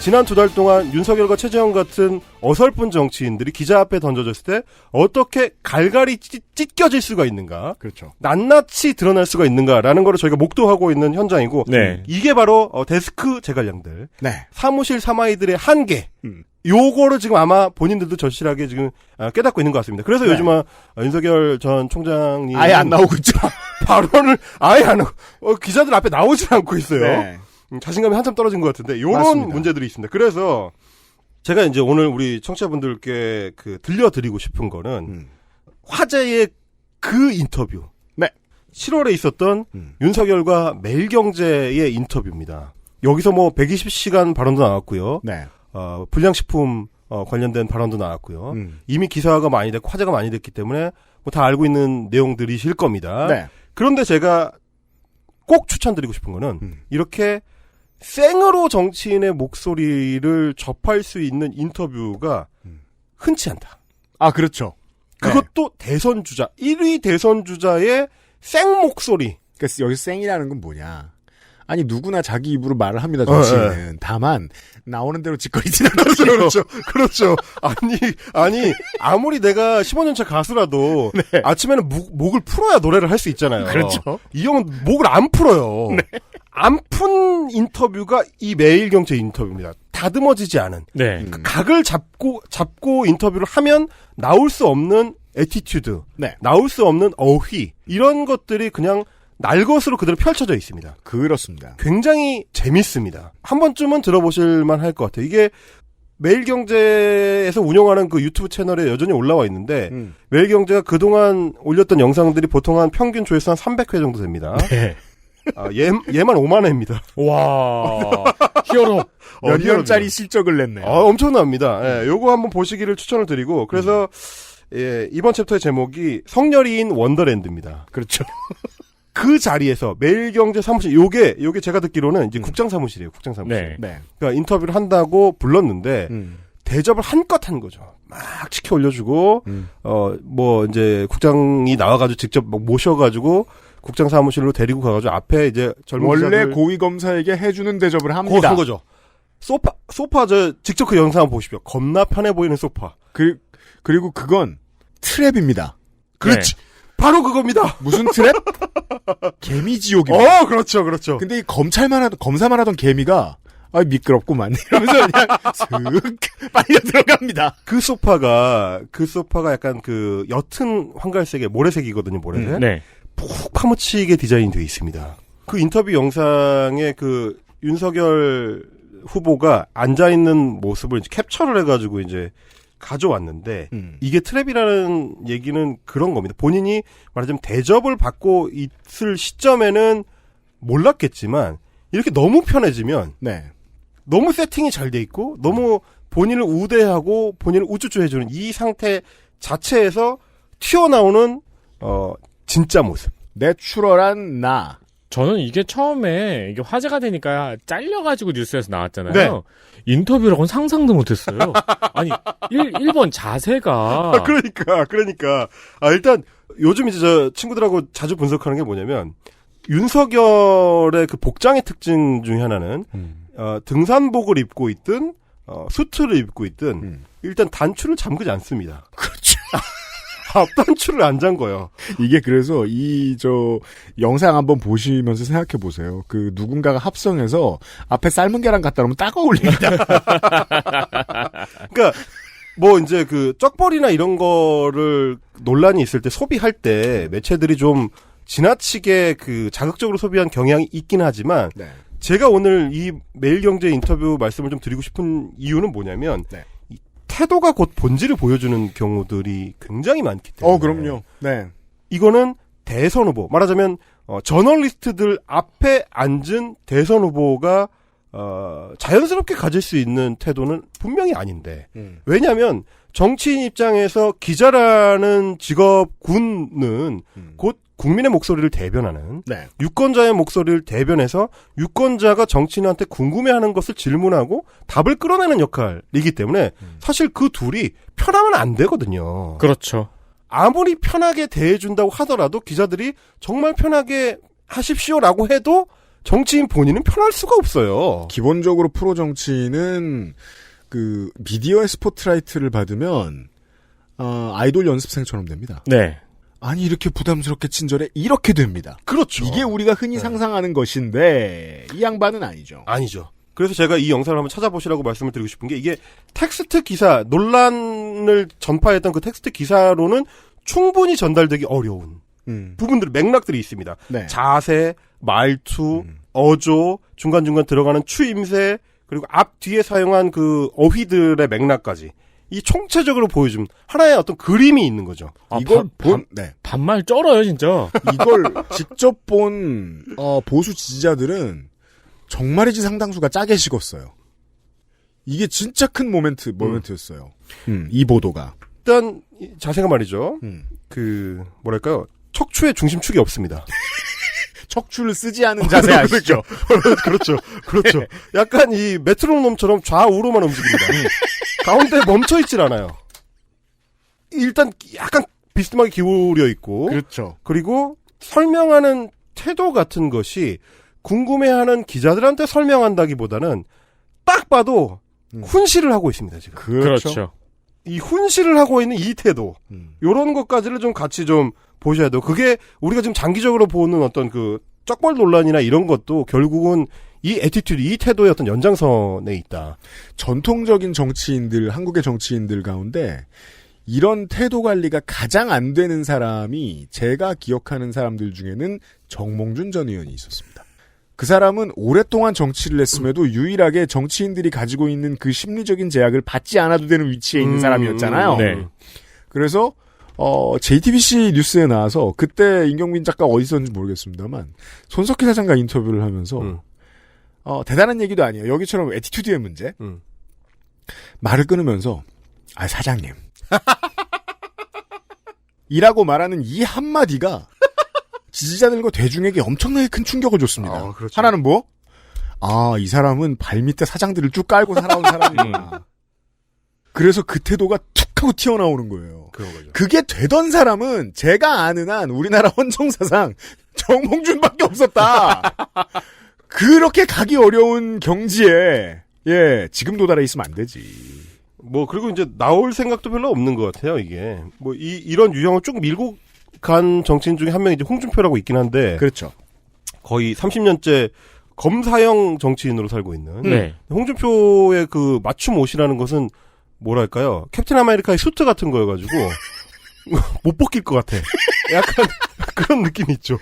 지난 2달 동안 윤석열과 최재형 같은 어설픈 정치인들이 기자 앞에 던져졌을 때 어떻게 갈갈이 찢겨질 수가 있는가? 그렇죠. 낱낱이 드러날 수가 있는가라는 거를 저희가 목도하고 있는 현장이고 네. 이게 바로 데스크 제갈량들, 네. 사무실 사마이들의 한계. 요거를 지금 아마 본인들도 절실하게 지금 깨닫고 있는 것 같습니다. 그래서 네. 요즘 윤석열 전 총장이 아예 안 나오고 있죠. 발언을 아예 안 하고 기자들 앞에 나오질 않고 있어요. 네. 자신감이 한참 떨어진 것 같은데 요런 맞습니다. 문제들이 있습니다. 그래서 제가 이제 오늘 우리 청취자분들께 들려드리고 싶은 거는 화제의 그 인터뷰. 네. 7월에 있었던 윤석열과 매일경제의 인터뷰입니다. 여기서 뭐 120시간 발언도 나왔고요. 네. 불량식품 관련된 발언도 나왔고요. 이미 기사가 많이 됐고 화제가 많이 됐기 때문에 뭐 다 알고 있는 내용들이실 겁니다. 네. 그런데 제가 꼭 추천드리고 싶은 거는 이렇게 생으로 정치인의 목소리를 접할 수 있는 인터뷰가 흔치 않다. 아, 그렇죠. 그것도 대선 주자, 1위 대선 주자의 생 목소리. 그러니까 여기 생이라는 건 뭐냐. 아니, 누구나 자기 입으로 말을 합니다, 정치인은. 다만, 나오는 대로 짓거리지는 않죠. 그렇죠. 그렇죠. 아니, 아무리 내가 15년차 가수라도, 네. 아침에는 목을 풀어야 노래를 할 수 있잖아요. 그렇죠. 이 형은 목을 안 풀어요. 네. 안 푼 인터뷰가 이 매일경제 인터뷰입니다. 다듬어지지 않은. 네. 그 각을 잡고 인터뷰를 하면 나올 수 없는 애티튜드. 네. 나올 수 없는 어휘. 이런 것들이 그냥 날것으로 그대로 펼쳐져 있습니다. 그렇습니다. 굉장히 재밌습니다. 한 번쯤은 들어보실 만할 것 같아요. 이게 매일경제에서 운영하는 그 유튜브 채널에 여전히 올라와 있는데 매일경제가 그동안 올렸던 영상들이 보통 한 평균 조회수 한 300회 정도 됩니다. 네. 얘만 5만 회입니다. 와. 히어로. 몇 년짜리 실적을 냈네요. 엄청납니다. 예, 요거 한번 보시기를 추천을 드리고 그래서 예, 이번 챕터의 제목이 성렬이인 원더랜드입니다. 그렇죠. 그 자리에서 매일경제 사무실 요게 제가 듣기로는 이제 국장 사무실이에요. 국장 사무실. 네. 네. 그러니까 인터뷰를 한다고 불렀는데 대접을 한껏 한 거죠. 막 치켜 올려주고 뭐 이제 국장이 나와가지고 직접 모셔가지고 국장 사무실로 데리고 가가지고 앞에 이제 젊은 원래 기자들 고위 검사에게 해주는 대접을 그거 합니다. 한 거죠. 소파 직접 그 영상 한번 보십시오. 겁나 편해 보이는 소파. 그리고 그건 트랩입니다. 그렇지. 네. 바로 그겁니다. 무슨 트랩? 개미지옥입니다. 그렇죠. 근데 이 검사만 하던 개미가 미끄럽구만. 이러면서 그냥 슥 빨려 들어갑니다. 그 소파가 약간 그 옅은 황갈색의 모래색이거든요, 모래색. 네. 푹 파묻히게 디자인되어 있습니다. 그 인터뷰 영상에 그 윤석열 후보가 앉아있는 모습을 이제 캡처를 해가지고 이제 가져왔는데 이게 트랩이라는 얘기는 그런 겁니다. 본인이 말하자면 대접을 받고 있을 시점에는 몰랐겠지만 이렇게 너무 편해지면 너무 세팅이 잘 돼 있고 너무 본인을 우대하고 본인을 우쭈쭈 해주는 이 상태 자체에서 튀어나오는 진짜 모습. 내추럴한 나. 저는 이게 처음에 이게 화제가 되니까 잘려가지고 뉴스에서 나왔잖아요. 네. 인터뷰라고는 상상도 못했어요. 아니 1번 자세가 그러니까 일단 요즘 이제 저 친구들하고 자주 분석하는 게 뭐냐면 윤석열의 그 복장의 특징 중에 하나는 등산복을 입고 있든 수트를 입고 있든 일단 단추를 잠그지 않습니다. 그렇죠. 앞단추를 안 잠궈요. 이게 그래서 영상 한번 보시면서 생각해 보세요. 그 누군가가 합성해서 앞에 삶은 계란 갖다 놓으면 딱 어울립니다. 그러니까 뭐 이제 그 쩍벌이나 이런 거를 논란이 있을 때 소비할 때 매체들이 좀 지나치게 그 자극적으로 소비한 경향이 있긴 하지만 네. 제가 오늘 이 매일경제 인터뷰 말씀을 좀 드리고 싶은 이유는 뭐냐면 네. 이 태도가 곧 본질을 보여주는 경우들이 굉장히 많기 때문에 그럼요. 네. 이거는 대선 후보 말하자면 저널리스트들 앞에 앉은 대선 후보가 자연스럽게 가질 수 있는 태도는 분명히 아닌데 왜냐하면 정치인 입장에서 기자라는 직업군은 곧 국민의 목소리를 대변하는 네. 유권자의 목소리를 대변해서 유권자가 정치인한테 궁금해하는 것을 질문하고 답을 끌어내는 역할이기 때문에 사실 그 둘이 편하면 안 되거든요. 그렇죠. 아무리 편하게 대해준다고 하더라도 기자들이 정말 편하게 하십시오라고 해도 정치인 본인은 편할 수가 없어요. 기본적으로 프로 정치인은 그 미디어의 스포트라이트를 받으면 아이돌 연습생처럼 됩니다. 네. 아니 이렇게 부담스럽게 친절해 이렇게 됩니다. 그렇죠. 이게 우리가 흔히 상상하는 것인데 이 양반은 아니죠. 아니죠. 그래서 제가 이 영상을 한번 찾아보시라고 말씀을 드리고 싶은 게 이게 텍스트 기사 논란을 전파했던 그 텍스트 기사로는 충분히 전달되기 어려운 부분들 맥락들이 있습니다. 네. 자세, 말투, 어조, 중간중간 들어가는 추임새 그리고 앞뒤에 사용한 그 어휘들의 맥락까지 이 총체적으로 보여준 하나의 어떤 그림이 있는 거죠. 이걸 반말 쩔어요, 진짜. 이걸 직접 본 보수 지지자들은 정말이지 상당수가 짜게 식었어요. 이게 진짜 큰 모멘트였어요. 이 보도가. 일단 자세가 말이죠. 그 뭐랄까요? 척추에 중심축이 없습니다. 척추를 쓰지 않은 자세 아시죠? 그렇죠. 약간 이 메트로놈처럼 좌우로만 움직입니다. 가운데 멈춰있질 않아요. 일단 약간 비스듬하게 기울여 있고. 그렇죠. 그리고 설명하는 태도 같은 것이 궁금해하는 기자들한테 설명한다기보다는 딱 봐도 훈시를 하고 있습니다, 지금. 그렇죠. 이 훈시를 하고 있는 이 태도. 요런 것까지를 좀 같이 좀 보셔야 돼요. 그게 우리가 지금 장기적으로 보는 어떤 그 쩍벌 논란이나 이런 것도 결국은 이 애티튜드, 이 태도의 어떤 연장선에 있다. 전통적인 한국의 정치인들 가운데 이런 태도 관리가 가장 안 되는 사람이 제가 기억하는 사람들 중에는 정몽준 전 의원이 있었습니다. 그 사람은 오랫동안 정치를 했음에도 유일하게 정치인들이 가지고 있는 그 심리적인 제약을 받지 않아도 되는 위치에 있는 사람이었잖아요. 네. 그래서 JTBC 뉴스에 나와서 그때 임경민 작가 어디 있었는지 모르겠습니다만 손석희 사장과 인터뷰를 하면서 대단한 얘기도 아니에요. 여기처럼 애티튜드의 문제. 말을 끊으면서 사장님 이라고 말하는 이 한마디가 지지자들과 대중에게 엄청나게 큰 충격을 줬습니다. 그렇죠. 하나는 뭐? 이 사람은 발밑에 사장들을 쭉 깔고 살아온 사람이구나. 그래서 그 태도가 툭 하고 튀어나오는 거예요. 그런 거죠. 그게 되던 사람은 제가 아는 한 우리나라 헌정사상 정몽준밖에 없었다. 그렇게 가기 어려운 경지에 지금 도달해 있으면 안 되지. 뭐 그리고 이제 나올 생각도 별로 없는 것 같아요. 이게 뭐 이런 유형을 쭉 밀고 간 정치인 중에 한 명이 이제 홍준표라고 있긴 한데 그렇죠. 거의 30년째 검사형 정치인으로 살고 있는 네. 홍준표의 그 맞춤 옷이라는 것은 뭐랄까요? 캡틴 아메리카의 수트 같은 거여가지고 못 벗길 것 같아. 약간 그런 느낌이 있죠.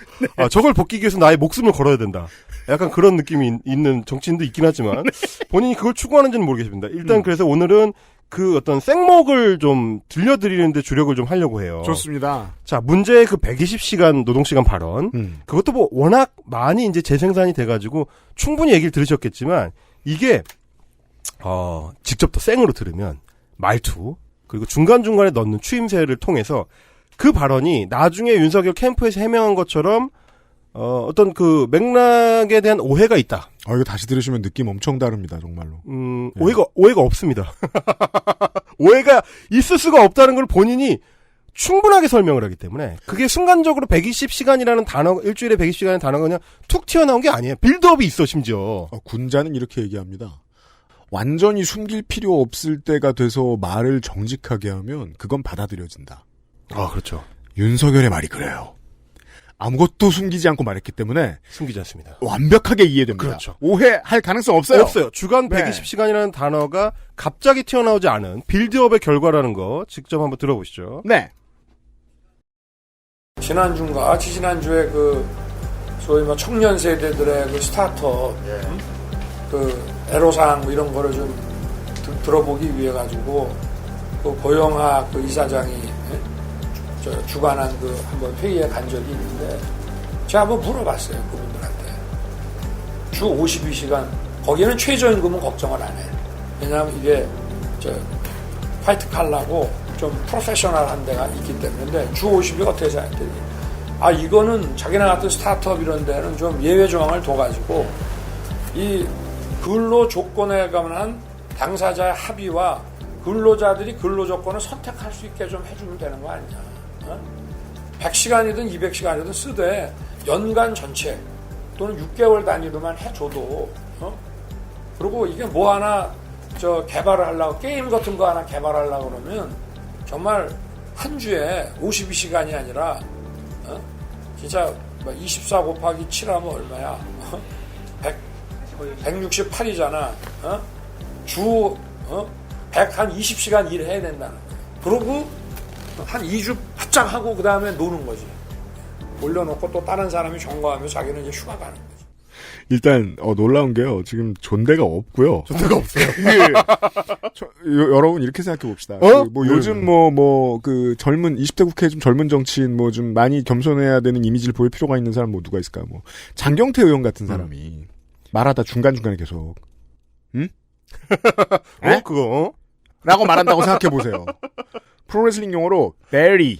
저걸 벗기기 위해서 나의 목숨을 걸어야 된다. 약간 그런 느낌이 있는 정치인도 있긴 하지만 본인이 그걸 추구하는지는 모르겠습니다. 일단 그래서 오늘은 그 어떤 생목을 좀 들려드리는데 주력을 좀 하려고 해요. 좋습니다. 자, 문제의 그 120시간 노동시간 발언. 그것도 뭐 워낙 많이 이제 재생산이 돼가지고 충분히 얘기를 들으셨겠지만 이게 직접 또 생으로 들으면 말투 그리고 중간중간에 넣는 추임새를 통해서 그 발언이 나중에 윤석열 캠프에서 해명한 것처럼 어떤 그 맥락에 대한 오해가 있다. 이거 다시 들으시면 느낌 엄청 다릅니다, 정말로. 오해가 없습니다. 오해가 있을 수가 없다는 걸 본인이 충분하게 설명을 하기 때문에 그게 순간적으로 120시간이라는 단어, 일주일에 120시간의 단어가 그냥 툭 튀어나온 게 아니에요. 빌드업이 있어 심지어. 군자는 이렇게 얘기합니다. 완전히 숨길 필요 없을 때가 돼서 말을 정직하게 하면 그건 받아들여진다. 아, 그렇죠. 윤석열의 말이 그래요. 아무것도 숨기지 않고 말했기 때문에 숨기지 않습니다. 완벽하게 이해됩니다. 그렇죠. 오해할 가능성 없어요. 없어요. 주간 120시간이라는 단어가 갑자기 튀어나오지 않은 빌드업의 결과라는 거 직접 한번 들어보시죠. 네. 지난주인가 지지난주에 소위 청년 세대들의 스타트업 애로사항 이런 거를 좀 들어보기 위해 가지고 고영학 이사장이 주관한 한번 회의에 간 적이 있는데 제가 한번 물어봤어요. 그분들한테. 주 52시간 거기는 최저임금은 걱정을 안 해. 왜냐하면 이게 화이트 칼라고 좀 프로페셔널한 데가 있기 때문에 주 50이 어떻게 생각했더니 이거는 자기네 같은 스타트업 이런 데는 좀 예외 조항을 둬가지고 이 근로 조건에 관한 당사자의 합의와 근로자들이 근로 조건을 선택할 수 있게 좀 해주면 되는 거 아니냐. 100시간이든 200시간이든 쓰되 연간 전체 또는 6개월 단위로만 해줘도 그리고 이게 뭐 하나 개발을 하려고 게임 같은 거 하나 개발하려고 그러면 정말 한 주에 52시간이 아니라 진짜 24 곱하기 7하면 얼마야? 168이잖아. 주 120시간 일해야 된다는 거예요. 그러고 한 2주 바짝 하고 그 다음에 노는 거지. 올려놓고 또 다른 사람이 점검하면 자기는 이제 휴가 가는 거지. 일단 놀라운 게요. 지금 존대가 없고요. 존대가 없어요. 여러분 이렇게 생각해 봅시다. 요즘 젊은 20대 국회 좀 젊은 정치인 좀 많이 겸손해야 되는 이미지를 보일 필요가 있는 사람 누가 있을까? 장경태 의원 같은 사람이 말하다 중간중간에 계속 그거 라고 말한다고 생각해 보세요. 프로레슬링 용어로 bury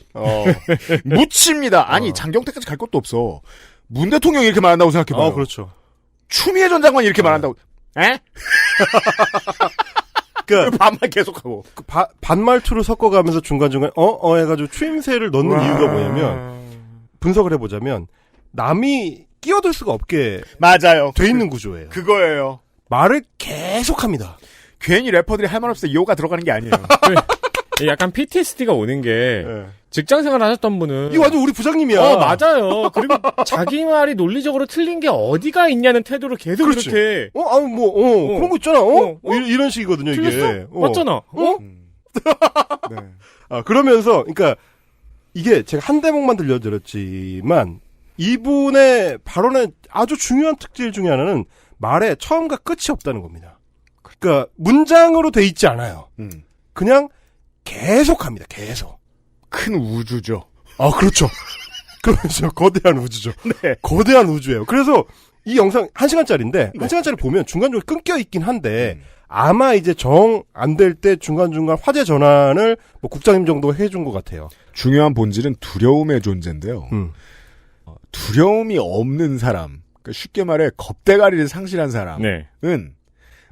묻힙니다. 아니 장경태까지 갈 것도 없어. 문 대통령이 이렇게 말한다고 생각해봐요. 그렇죠. 추미애 전 장관이 이렇게 말한다고. 에? 반말 계속하고. 반말투를 섞어가면서 중간중간 해가지고 추임새를 넣는 이유가 뭐냐면 분석을 해보자면 남이 끼어들 수가 없게 맞아요. 돼 있는 구조예요. 그거예요. 말을 계속합니다. 괜히 래퍼들이 할 말 없을 때 요가 들어가는 게 아니에요. 약간 PTSD가 오는 게 직장생활 하셨던 분은 이거 완전 우리 부장님이야. 맞아요. 그리고 자기 말이 논리적으로 틀린 게 어디가 있냐는 태도로 계속 그렇지. 이렇게 그런 거 있잖아. 이런 식이거든요. 틀렸어? 이게. 맞잖아. 네. 그러면서 그러니까 이게 제가 한 대목만 들려드렸지만 이분의 발언의 아주 중요한 특질 중에 하나는 말에 처음과 끝이 없다는 겁니다. 그러니까 문장으로 돼 있지 않아요. 그냥 계속합니다. 계속. 큰 우주죠. 그렇죠. 그렇죠. 거대한 우주죠. 네. 거대한 우주예요. 그래서 이 영상 1시간짜리인데 1시간짜리 보면 중간중간 끊겨 있긴 한데 아마 이제 정 안 될 때 중간중간 화제 전환을 국장님 정도 해준 것 같아요. 중요한 본질은 두려움의 존재인데요. 두려움이 없는 사람, 그러니까 쉽게 말해 겁대가리를 상실한 사람은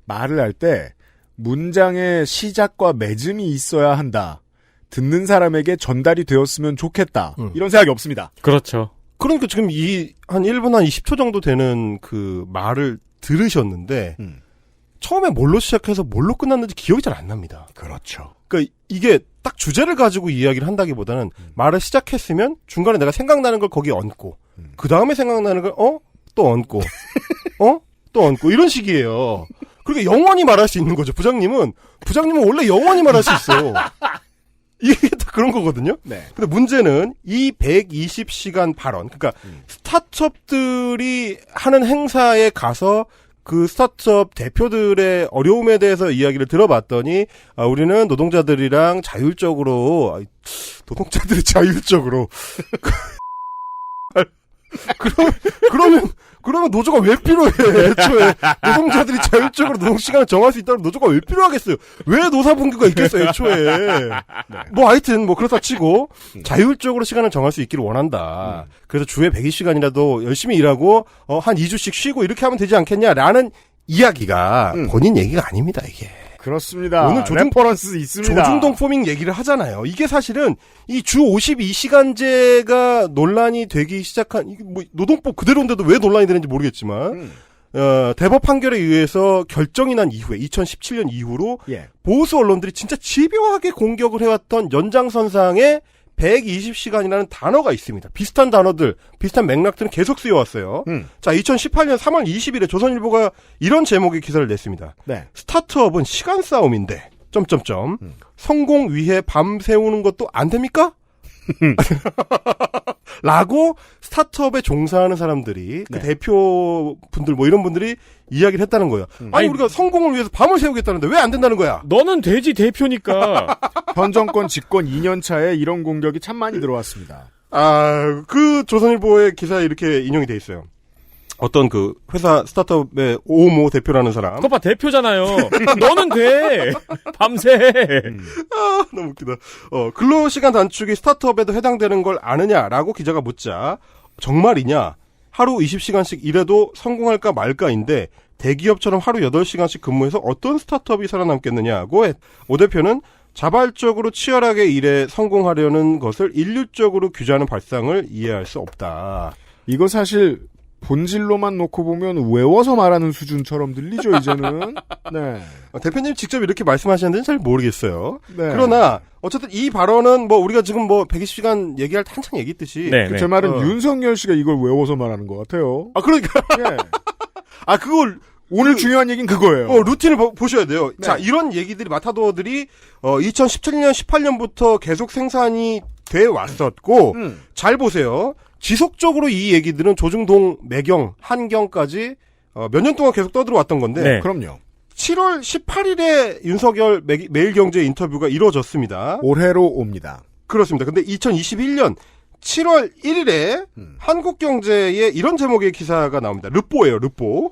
말을 할 때 문장의 시작과 맺음이 있어야 한다. 듣는 사람에게 전달이 되었으면 좋겠다. 이런 생각이 없습니다. 그렇죠. 그러니까 지금 한 1분 한 20초 정도 되는 그 말을 들으셨는데 처음에 뭘로 시작해서 뭘로 끝났는지 기억이 잘 안 납니다. 그렇죠. 그러니까 이게 딱 주제를 가지고 이야기를 한다기보다는 말을 시작했으면 중간에 내가 생각나는 걸 거기에 얹고 그 다음에 생각나는 걸 또 얹고 또 얹고 이런 식이에요. 그러니까 영원히 말할 수 있는 거죠. 부장님은 원래 영원히 말할 수 있어요. 이게 다 그런 거거든요. 네. 근데 문제는 이 120시간 발언, 그러니까 스타트업들이 하는 행사에 가서 그 스타트업 대표들의 어려움에 대해서 이야기를 들어봤더니 우리는 노동자들이랑 자율적으로 그러면 노조가 왜 필요해? 애초에 노동자들이 자율적으로 노동시간을 정할 수 있다면 노조가 왜 필요하겠어요? 왜 노사분규가 있겠어요? 애초에 하여튼 그렇다 치고 자율적으로 시간을 정할 수 있기를 원한다. 그래서 주에 120시간이라도 열심히 일하고 한 2주씩 쉬고 이렇게 하면 되지 않겠냐라는 이야기가 본인 얘기가 아닙니다. 이게 그렇습니다. 오늘 레퍼런스 있습니다. 조중동 포밍 얘기를 하잖아요. 이게 사실은 이 주 52시간제가 논란이 되기 시작한 뭐 노동법 그대로인데도 왜 논란이 되는지 모르겠지만 대법 판결에 의해서 결정이 난 이후에 2017년 이후로 보수 언론들이 진짜 집요하게 공격을 해왔던 연장선상에 120시간이라는 단어가 있습니다. 비슷한 단어들, 비슷한 맥락들은 계속 쓰여왔어요. 자, 2018년 3월 20일에 조선일보가 이런 제목의 기사를 냈습니다. 네. 스타트업은 시간 싸움인데, 성공 위해 밤 새우는 것도 안 됩니까? 라고 스타트업에 종사하는 사람들이 그 대표분들 뭐 이런 분들이 이야기를 했다는 거예요. 아니 우리가 성공을 위해서 밤을 새우겠다는데 왜 안 된다는 거야? 너는 돼지 대표니까. 현 정권 집권 2년 차에 이런 공격이 참 많이 들어왔습니다. 그 조선일보의 기사에 이렇게 인용이 돼 있어요. 어떤 그 회사 스타트업의 오모 대표라는 사람. 그거 봐, 대표잖아요. 너는 돼. 밤새. 너무 웃기다. 근로시간 단축이 스타트업에도 해당되는 걸 아느냐라고 기자가 묻자 정말이냐? 하루 20시간씩 일해도 성공할까 말까인데 대기업처럼 하루 8시간씩 근무해서 어떤 스타트업이 살아남겠느냐고 오 대표는 자발적으로 치열하게 일해 성공하려는 것을 일률적으로 규제하는 발상을 이해할 수 없다. 이거 사실 본질로만 놓고 보면 외워서 말하는 수준처럼 들리죠, 이제는. 네. 대표님 직접 이렇게 말씀하셨는지는 잘 모르겠어요. 네. 그러나 어쨌든 이 발언은 뭐 우리가 지금 뭐 120시간 얘기할 때 한창 얘기했듯이 제 말은 윤석열 씨가 이걸 외워서 말하는 것 같아요. 그러니까. 그걸 오늘 중요한 얘기는 그거예요. 루틴을 보셔야 돼요. 네. 자, 이런 얘기들이 마타도어들이 2017년 18년부터 계속 생산이 돼 왔었고 잘 보세요. 지속적으로 이 얘기들은 조중동, 매경, 한경까지 몇 년 동안 계속 떠들어왔던 건데. 그럼요. 7월 18일에 윤석열 매일경제 인터뷰가 이루어졌습니다. 올해로 옵니다. 그렇습니다. 근데 2021년 7월 1일에 한국경제에 이런 제목의 기사가 나옵니다. 르뽀예요, 르뽀.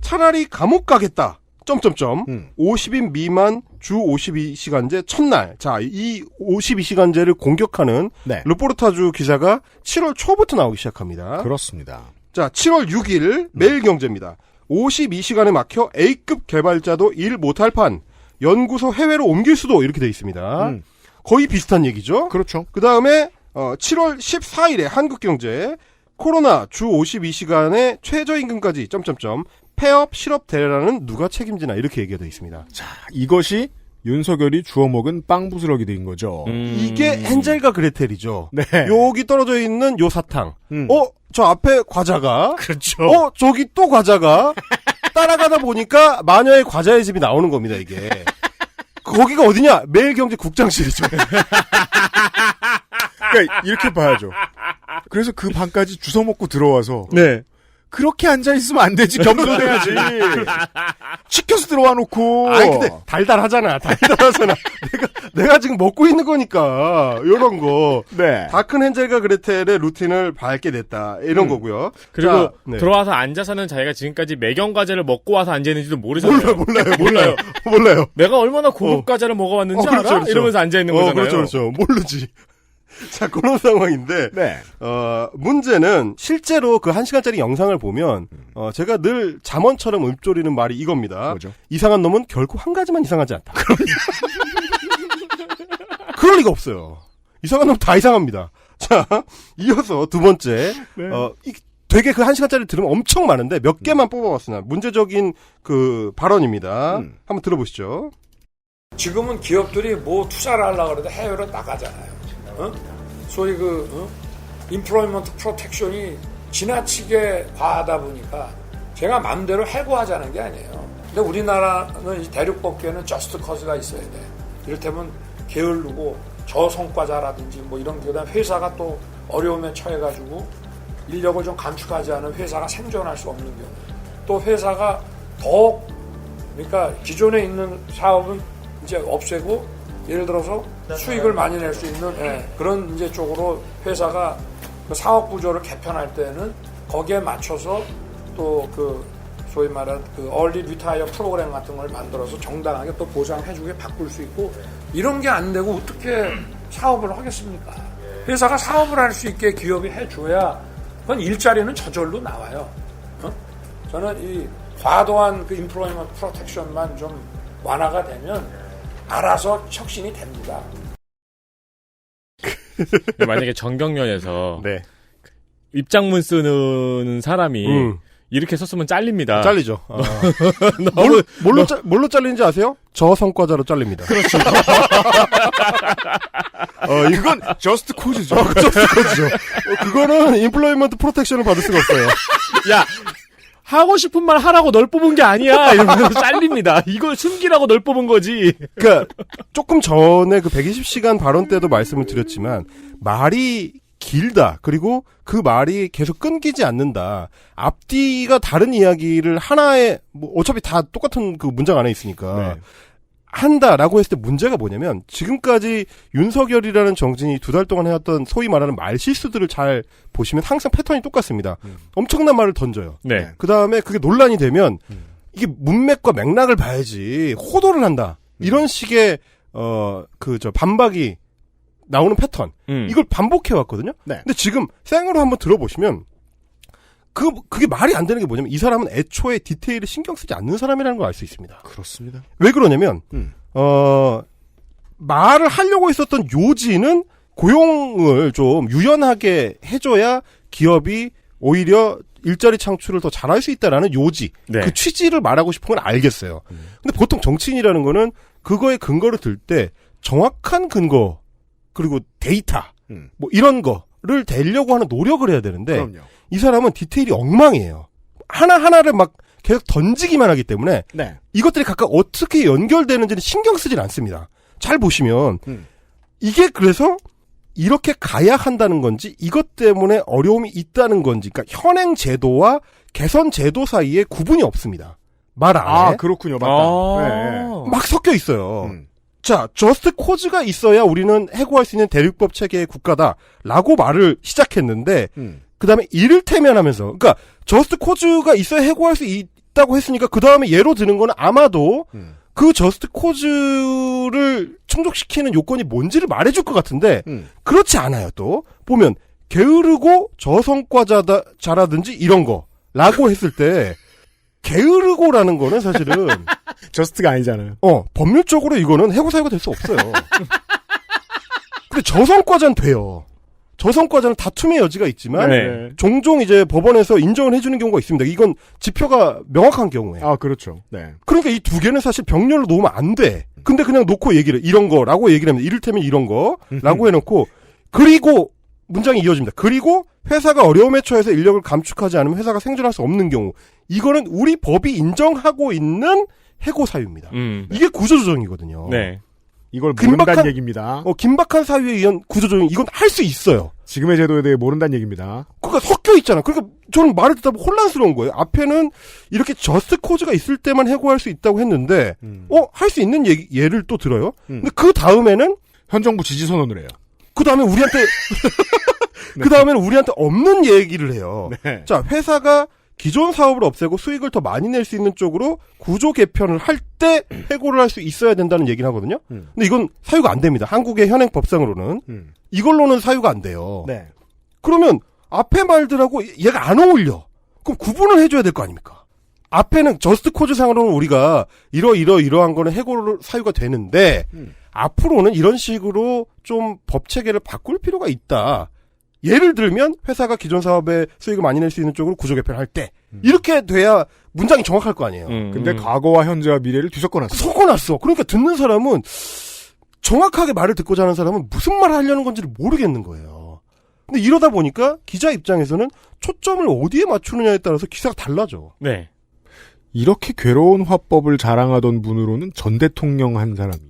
차라리 감옥 가겠다. 50인 미만 주 52시간제 첫날. 자, 이 52시간제를 공격하는 르포르타주 기사가 7월 초부터 나오기 시작합니다. 그렇습니다. 자, 7월 6일 매일경제입니다. 52시간에 막혀 A급 개발자도 일 못할 판. 연구소 해외로 옮길 수도 이렇게 돼 있습니다. 거의 비슷한 얘기죠. 그렇죠. 그 다음에 7월 14일에 한국경제 코로나 주 52시간에 최저임금까지 폐업 실업 대란은 누가 책임지나 이렇게 얘기가 되어 있습니다. 자, 이것이 윤석열이 주워먹은 빵 부스러기 된 거죠. 이게 헨젤과 그레텔이죠. 네. 여기 떨어져 있는 요 사탕. 저 앞에 과자가. 그렇죠. 저기 또 과자가. 따라가다 보니까 마녀의 과자의 집이 나오는 겁니다, 이게. 거기가 어디냐? 매일경제 국장실이죠. 그러니까 이렇게 봐야죠. 그래서 그 방까지 주워 먹고 들어와서. 네. 그렇게 앉아있으면 안 되지. 겸손해야지. 시켜서 들어와 놓고. 아니, 근데 달달하잖아. 내가 지금 먹고 있는 거니까. 요런 거. 네. 다 큰 헨젤과 그레텔의 루틴을 밟게 됐다. 이런 거고요. 그리고 자, 들어와서 앉아서는 자기가 지금까지 매경 과자를 먹고 와서 앉아있는지도 모르잖아요. 몰라요. 내가 얼마나 고급 과자를 먹어왔는지 알아? 그렇죠. 이러면서 앉아있는 거잖아요. 그렇죠. 모르지. 자, 그런 상황인데, 문제는 실제로 그 1시간짜리 영상을 보면, 제가 늘 잠언처럼 읊조리는 말이 이겁니다. 뭐죠? 이상한 놈은 결코 한 가지만 이상하지 않다. 그럴 리가 없어요. 이상한 놈 다 이상합니다. 자, 이어서 두 번째, 되게 그 1시간짜리 들으면 엄청 많은데 몇 개만 뽑아봤으나 문제적인 그 발언입니다. 한번 들어보시죠. 지금은 기업들이 뭐 투자를 하려고 그래도 해외로 나가잖아요. 소위 인플로이먼트 프로텍션이 지나치게 과하다 보니까 제가 마음대로 해고하자는 게 아니에요. 근데 우리나라는 이 대륙법계는 저스트 커즈가 있어야 돼. 이를테면 게을르고 저성과자라든지 뭐 이런 게 회사가 또 어려움에 처해가지고 인력을 좀 감축하지 않은 회사가 생존할 수 없는 경우. 또 회사가 그러니까 기존에 있는 사업은 이제 없애고 예를 들어서 수익을 많이 낼 수 있는 그런 이제 쪽으로 회사가 그 사업 구조를 개편할 때는 거기에 맞춰서 또 그 소위 말하는 그 얼리 리타이어 프로그램 같은 걸 만들어서 정당하게 또 보상해주게 바꿀 수 있고 이런 게 안 되고 어떻게 사업을 하겠습니까? 회사가 사업을 할 수 있게 기업이 해줘야 그건 일자리는 저절로 나와요. 저는 이 과도한 그 인플로이먼트 프로텍션만 좀 완화가 되면 알아서 혁신이 됩니다. 만약에 정경련에서 네. 입장문 쓰는 사람이 이렇게 썼으면 잘립니다. 잘리죠. 너무 뭘로 잘리는지 아세요? 저성과자로 잘립니다. 그렇죠. 이건 저스트 코즈죠. 저스트 코즈죠. 그거는 인플로이먼트 프로텍션을 받을 수가 없어요. 야, 하고 싶은 말 하라고 널 뽑은 게 아니야. 이러면서 잘립니다. 이걸 숨기라고 널 뽑은 거지. 그러니까 조금 전에 그 120시간 발언 때도 말씀을 드렸지만 말이 길다. 그리고 그 말이 계속 끊기지 않는다. 앞뒤가 다른 이야기를 하나에 뭐 어차피 다 똑같은 그 문장 안에 있으니까 네. 한다라고 했을 때 문제가 뭐냐면 지금까지 윤석열이라는 정진이 2달 동안 해왔던 소위 말하는 말 실수들을 잘 보시면 항상 패턴이 똑같습니다. 엄청난 말을 던져요. 네. 그 다음에 그게 논란이 되면 이게 문맥과 맥락을 봐야지 호도를 한다. 이런 식의 반박이 나오는 패턴. 이걸 반복해왔거든요. 네. 근데 지금 생으로 한번 들어보시면 그게 말이 안 되는 게 뭐냐면 이 사람은 애초에 디테일을 신경 쓰지 않는 사람이라는 걸 알 수 있습니다. 그렇습니다. 왜 그러냐면 말을 하려고 했었던 요지는 고용을 좀 유연하게 해줘야 기업이 오히려 일자리 창출을 더 잘할 수 있다라는 요지, 네. 그 취지를 말하고 싶은 건 알겠어요. 근데 보통 정치인이라는 거는 그거에 근거를 들 때 정확한 근거 그리고 데이터 뭐 이런 거를 대려고 하는 노력을 해야 되는데 그럼요. 이 사람은 디테일이 엉망이에요. 하나하나를 막 계속 던지기만 하기 때문에 네. 이것들이 각각 어떻게 연결되는지는 신경 쓰질 않습니다. 잘 보시면 이게 그래서 이렇게 가야 한다는 건지 이것 때문에 어려움이 있다는 건지 그러니까 현행 제도와 개선 제도 사이에 구분이 없습니다. 말 안에. 그렇군요. 맞다. 네. 막 섞여 있어요. 자, 저스트 코즈가 있어야 우리는 해고할 수 있는 대륙법 체계의 국가다라고 말을 시작했는데 그 다음에 이를테면 하면서 그러니까 저스트 코즈가 있어야 해고할 수 있다고 했으니까 그 다음에 예로 드는 거는 아마도 그 저스트 코즈를 충족시키는 요건이 뭔지를 말해줄 것 같은데 그렇지 않아요. 또 보면 게으르고 저성과자라든지 이런 거라고 했을 때 게으르고라는 거는 사실은 저스트가 아니잖아요. 법률적으로 이거는 해고 사유가 될 수 없어요. 근데 저성과자는 돼요. 저성과자는 다툼의 여지가 있지만 네. 종종 이제 법원에서 인정을 해주는 경우가 있습니다. 이건 지표가 명확한 경우에. 그렇죠. 네. 그러니까 이 두 개는 사실 병렬로 놓으면 안 돼. 근데 그냥 놓고 얘기를 이런 거라고 얘기를 합니다. 이를테면 이런 거라고 해놓고 그리고 문장이 이어집니다. 그리고 회사가 어려움에 처해서 인력을 감축하지 않으면 회사가 생존할 수 없는 경우 이거는 우리 법이 인정하고 있는 해고 사유입니다. 이게 구조조정이거든요. 네. 이걸 모른다는 얘기입니다. 긴박한 사유에 의한 구조조정 이건 할 수 있어요. 지금의 제도에 대해 모른다는 얘기입니다. 그러니까 섞여 있잖아. 그러니까 저는 말을 듣다 보면 혼란스러운 거예요. 앞에는 이렇게 저스트 코즈가 있을 때만 해고할 수 있다고 했는데 할 수 있는 예를 또 들어요. 근데 그 다음에는 현 정부 지지 선언을 해요. 그 다음에 우리한테 네. 그 다음에는 우리한테 없는 얘기를 해요. 네. 자, 회사가 기존 사업을 없애고 수익을 더 많이 낼 수 있는 쪽으로 구조 개편을 할 때 해고를 할 수 있어야 된다는 얘기를 하거든요. 근데 이건 사유가 안 됩니다. 한국의 현행 법상으로는 이걸로는 사유가 안 돼요. 네. 그러면 앞에 말들하고 얘가 안 어울려. 그럼 구분을 해줘야 될 거 아닙니까? 앞에는 저스트 코즈 상으로는 우리가 이러한 거는 해고 사유가 되는데 앞으로는 이런 식으로 좀 법 체계를 바꿀 필요가 있다. 예를 들면 회사가 기존 사업에 수익을 많이 낼 수 있는 쪽으로 구조 개편을 할 때 이렇게 돼야 문장이 정확할 거 아니에요. 근데 과거와 현재와 미래를 뒤섞어놨어. 섞어놨어. 그러니까 듣는 사람은 정확하게 말을 듣고자 하는 사람은 무슨 말을 하려는 건지를 모르겠는 거예요. 근데 이러다 보니까 기자 입장에서는 초점을 어디에 맞추느냐에 따라서 기사가 달라져. 네. 이렇게 괴로운 화법을 자랑하던 분으로는 전 대통령 한 사람이.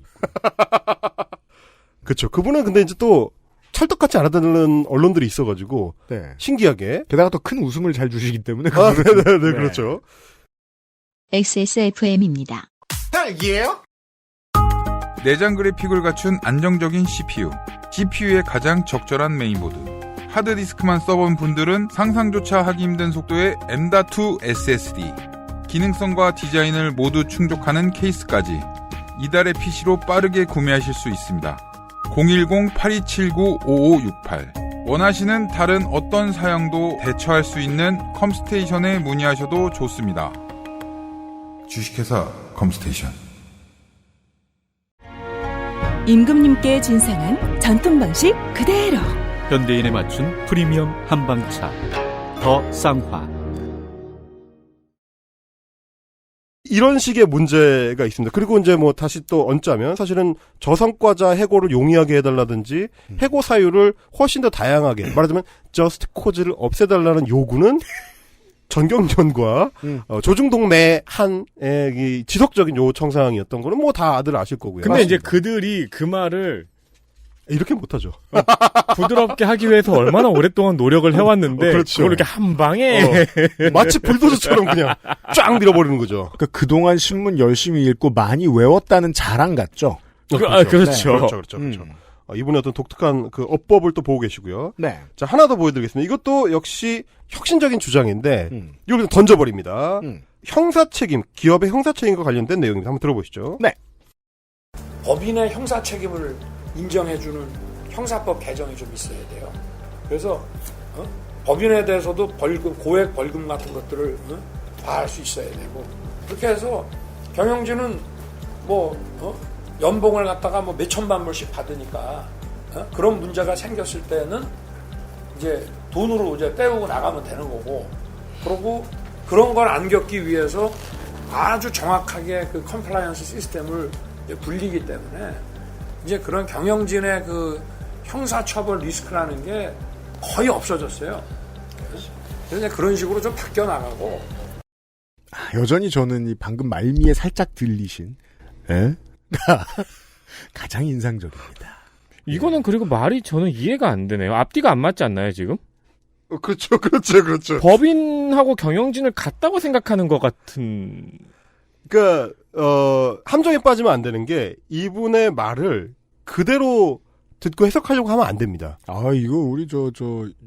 그렇죠. 그분은 근데 이제 또 찰떡같이 알아듣는 언론들이 있어가지고 네. 신기하게 게다가 더 큰 웃음을 잘 주시기 때문에 네, 그렇죠. XSFM입니다. 딸기예요? 내장 그래픽을 갖춘 안정적인 CPU. CPU의 가장 적절한 메인보드. 하드디스크만 써본 분들은 상상조차 하기 힘든 속도의 M.2 SSD. 기능성과 디자인을 모두 충족하는 케이스까지 이달의 PC로 빠르게 구매하실 수 있습니다. 010-8279-5568 원하시는 다른 어떤 사양도 대처할 수 있는 컴스테이션에 문의하셔도 좋습니다. 주식회사 컴스테이션. 임금님께 진상한 전통 방식 그대로. 현대인에 맞춘 프리미엄 한방차 더 쌍화. 이런 식의 문제가 있습니다. 그리고 이제 뭐 다시 또 얹자면 사실은 저성과자 해고를 용이하게 해달라든지 해고 사유를 훨씬 더 다양하게 말하자면 저스트 코즈를 없애달라는 요구는 전경련과 조중동매 한의 지속적인 요청 사항이었던 거는 뭐 다들 아실 거고요. 근데 이제 그들이 그 말을 이렇게 못하죠. 부드럽게 하기 위해서 얼마나 오랫동안 노력을 해왔는데 그렇죠. 그걸 이렇게 한 방에 마치 불도저처럼 그냥 쫙 밀어버리는 거죠. 그러니까 그동안 신문 열심히 읽고 많이 외웠다는 자랑 같죠. 그렇죠. 그렇죠. 이분의 어떤 독특한 그 어법을 또 보고 계시고요. 네. 자, 하나 더 보여드리겠습니다. 이것도 역시 혁신적인 주장인데 이걸 던져버립니다. 형사 책임, 기업의 형사 책임과 관련된 내용입니다. 한번 들어보시죠. 네. 법인의 형사 책임을 인정해주는 형사법 개정이 좀 있어야 돼요. 그래서 법인에 대해서도 벌금, 고액 벌금 같은 것들을 과할 수 있어야 되고 그렇게 해서 경영진은 뭐 연봉을 갖다가 뭐 몇천만 불씩 받으니까 그런 문제가 생겼을 때는 이제 돈으로 이제 떼우고 나가면 되는 거고 그러고 그런 걸 안 겪기 위해서 아주 정확하게 그 컴플라이언스 시스템을 굴리기 때문에 이제 그런 경영진의 그 형사처벌 리스크라는 게 거의 없어졌어요. 그래서 이제 그런 식으로 좀 바뀌어 나가고. 여전히 저는 이 방금 말미에 살짝 들리신, 가장 인상적입니다. 이거는 그리고 말이 저는 이해가 안 되네요. 앞뒤가 안 맞지 않나요, 지금? 그렇죠. 법인하고 경영진을 같다고 생각하는 것 같은. 그러니까 함정에 빠지면 안 되는 게 이분의 말을 그대로 듣고 해석하려고 하면 안 됩니다. 아, 이거 우리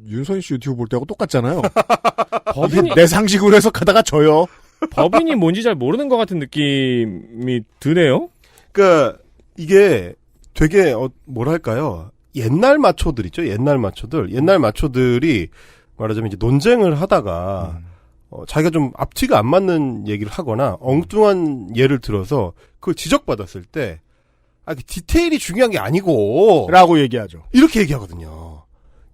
윤선희 씨 유튜브 볼 때하고 똑같잖아요. 법인이 내 상식으로 해석하다가 져요. 법인이 뭔지 잘 모르는 것 같은 느낌이 드네요. 그러니까 이게 되게 뭐랄까요? 옛날 마초들 있죠. 옛날 마초들이 말하자면 이제 논쟁을 하다가 자기가 좀 앞뒤가 안 맞는 얘기를 하거나 엉뚱한 예를 들어서 그걸 지적받았을 때 디테일이 중요한 게 아니고 라고 얘기하죠. 이렇게 얘기하거든요.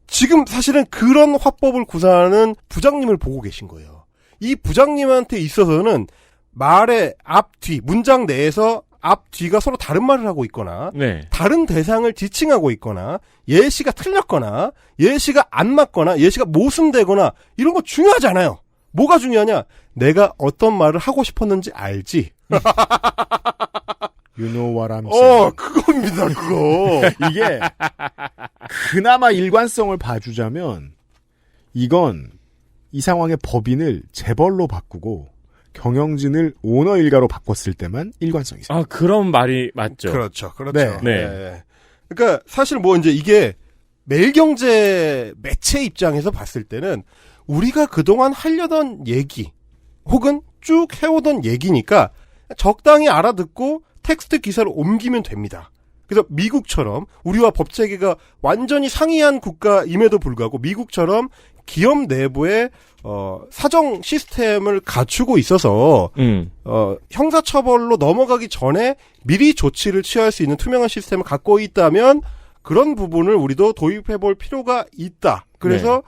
지금 사실은 그런 화법을 구사하는 부장님을 보고 계신 거예요. 이 부장님한테 있어서는 말의 앞뒤, 문장 내에서 앞뒤가 서로 다른 말을 하고 있거나 다른 대상을 지칭하고 있거나 예시가 틀렸거나 예시가 안 맞거나 예시가 모순되거나 이런 거 중요하지 않아요. 뭐가 중요하냐? 내가 어떤 말을 하고 싶었는지 알지? You know what I'm saying. 그겁니다, 그거. 이게 그나마 일관성을 봐주자면 이건 이 상황의 법인을 재벌로 바꾸고 경영진을 오너 일가로 바꿨을 때만 일관성이 있어요. 아, 그런 말이 맞죠. 그렇죠. 네. 그러니까 사실 뭐 이제 이게 매일경제 매체 입장에서 봤을 때는 우리가 그동안 하려던 얘기 혹은 쭉 해오던 얘기니까 적당히 알아듣고 텍스트 기사를 옮기면 됩니다. 그래서 미국처럼 우리와 법체계가 완전히 상이한 국가임에도 불구하고 미국처럼 기업 내부에 사정 시스템을 갖추고 있어서 형사처벌로 넘어가기 전에 미리 조치를 취할 수 있는 투명한 시스템을 갖고 있다면 그런 부분을 우리도 도입해볼 필요가 있다. 그래서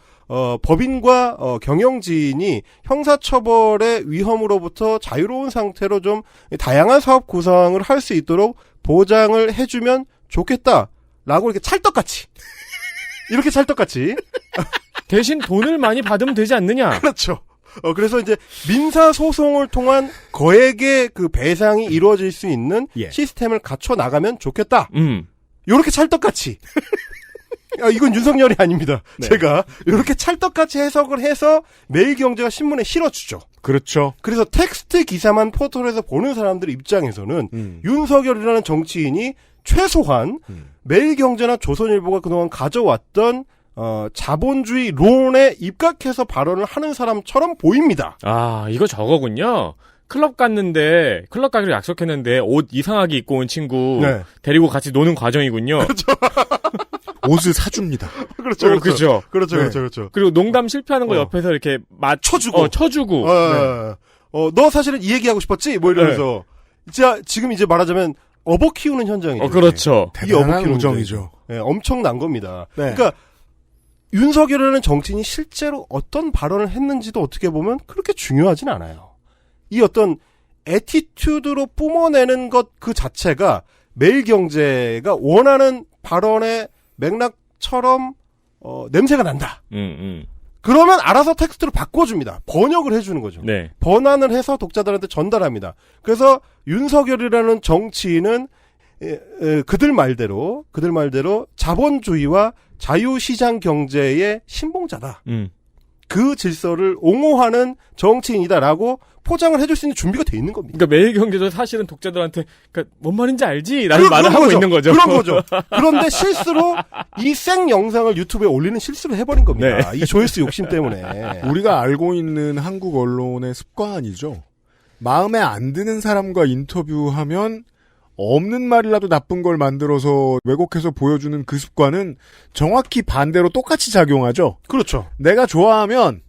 법인과 경영진이 형사처벌의 위험으로부터 자유로운 상태로 좀 다양한 사업 구상을 할 수 있도록 보장을 해주면 좋겠다라고 이렇게 찰떡같이 대신 돈을 많이 받으면 되지 않느냐? 그렇죠. 그래서 이제 민사 소송을 통한 거액의 그 배상이 이루어질 수 있는 시스템을 갖춰 나가면 좋겠다. 요렇게 찰떡같이. 이건 윤석열이 아닙니다. 제가 이렇게 찰떡같이 해석을 해서 매일경제가 신문에 실어주죠. 그렇죠. 그래서 텍스트 기사만 포털에서 보는 사람들 입장에서는 윤석열이라는 정치인이 최소한 매일경제나 조선일보가 그동안 가져왔던 자본주의론에 입각해서 발언을 하는 사람처럼 보입니다. 아, 이거 저거군요. 클럽 가기로 약속했는데 옷 이상하게 입고 온 친구 데리고 같이 노는 과정이군요. 그렇죠. 옷을 사줍니다. 그렇죠. 그리고 농담 실패하는 거 옆에서 이렇게 쳐주고. 너 사실은 이 얘기하고 싶었지? 뭐 이러면서. 자, 지금 이제 말하자면, 업어 키우는 현장이죠. 그렇죠. 이 업어 대단한 키우는 우정이죠. 네, 엄청난 겁니다. 네. 그러니까 윤석열이라는 정치인이 실제로 어떤 발언을 했는지도 어떻게 보면 그렇게 중요하진 않아요. 이 어떤 애티튜드로 뿜어내는 것 그 자체가 매일경제가 원하는 발언의 맥락처럼 냄새가 난다. 그러면 알아서 텍스트를 바꿔줍니다. 번역을 해주는 거죠. 네. 번안을 해서 독자들한테 전달합니다. 그래서 윤석열이라는 정치인은 그들 말대로 자본주의와 자유시장 경제의 신봉자다. 그 질서를 옹호하는 정치인이다라고 포장을 해줄 수 있는 준비가 돼 있는 겁니다. 그러니까 매일경제도 사실은 독자들한테 그러니까 뭔 말인지 알지? 라는 말을 하고 거죠. 있는 거죠. 그런 거죠. 그런데 실수로 이 생 영상을 유튜브에 올리는 실수를 해버린 겁니다. 네. 이 조회수 욕심 때문에. 우리가 알고 있는 한국 언론의 습관이죠. 마음에 안 드는 사람과 인터뷰하면 없는 말이라도 나쁜 걸 만들어서 왜곡해서 보여주는 그 습관은 정확히 반대로 똑같이 작용하죠. 그렇죠. 내가 좋아하면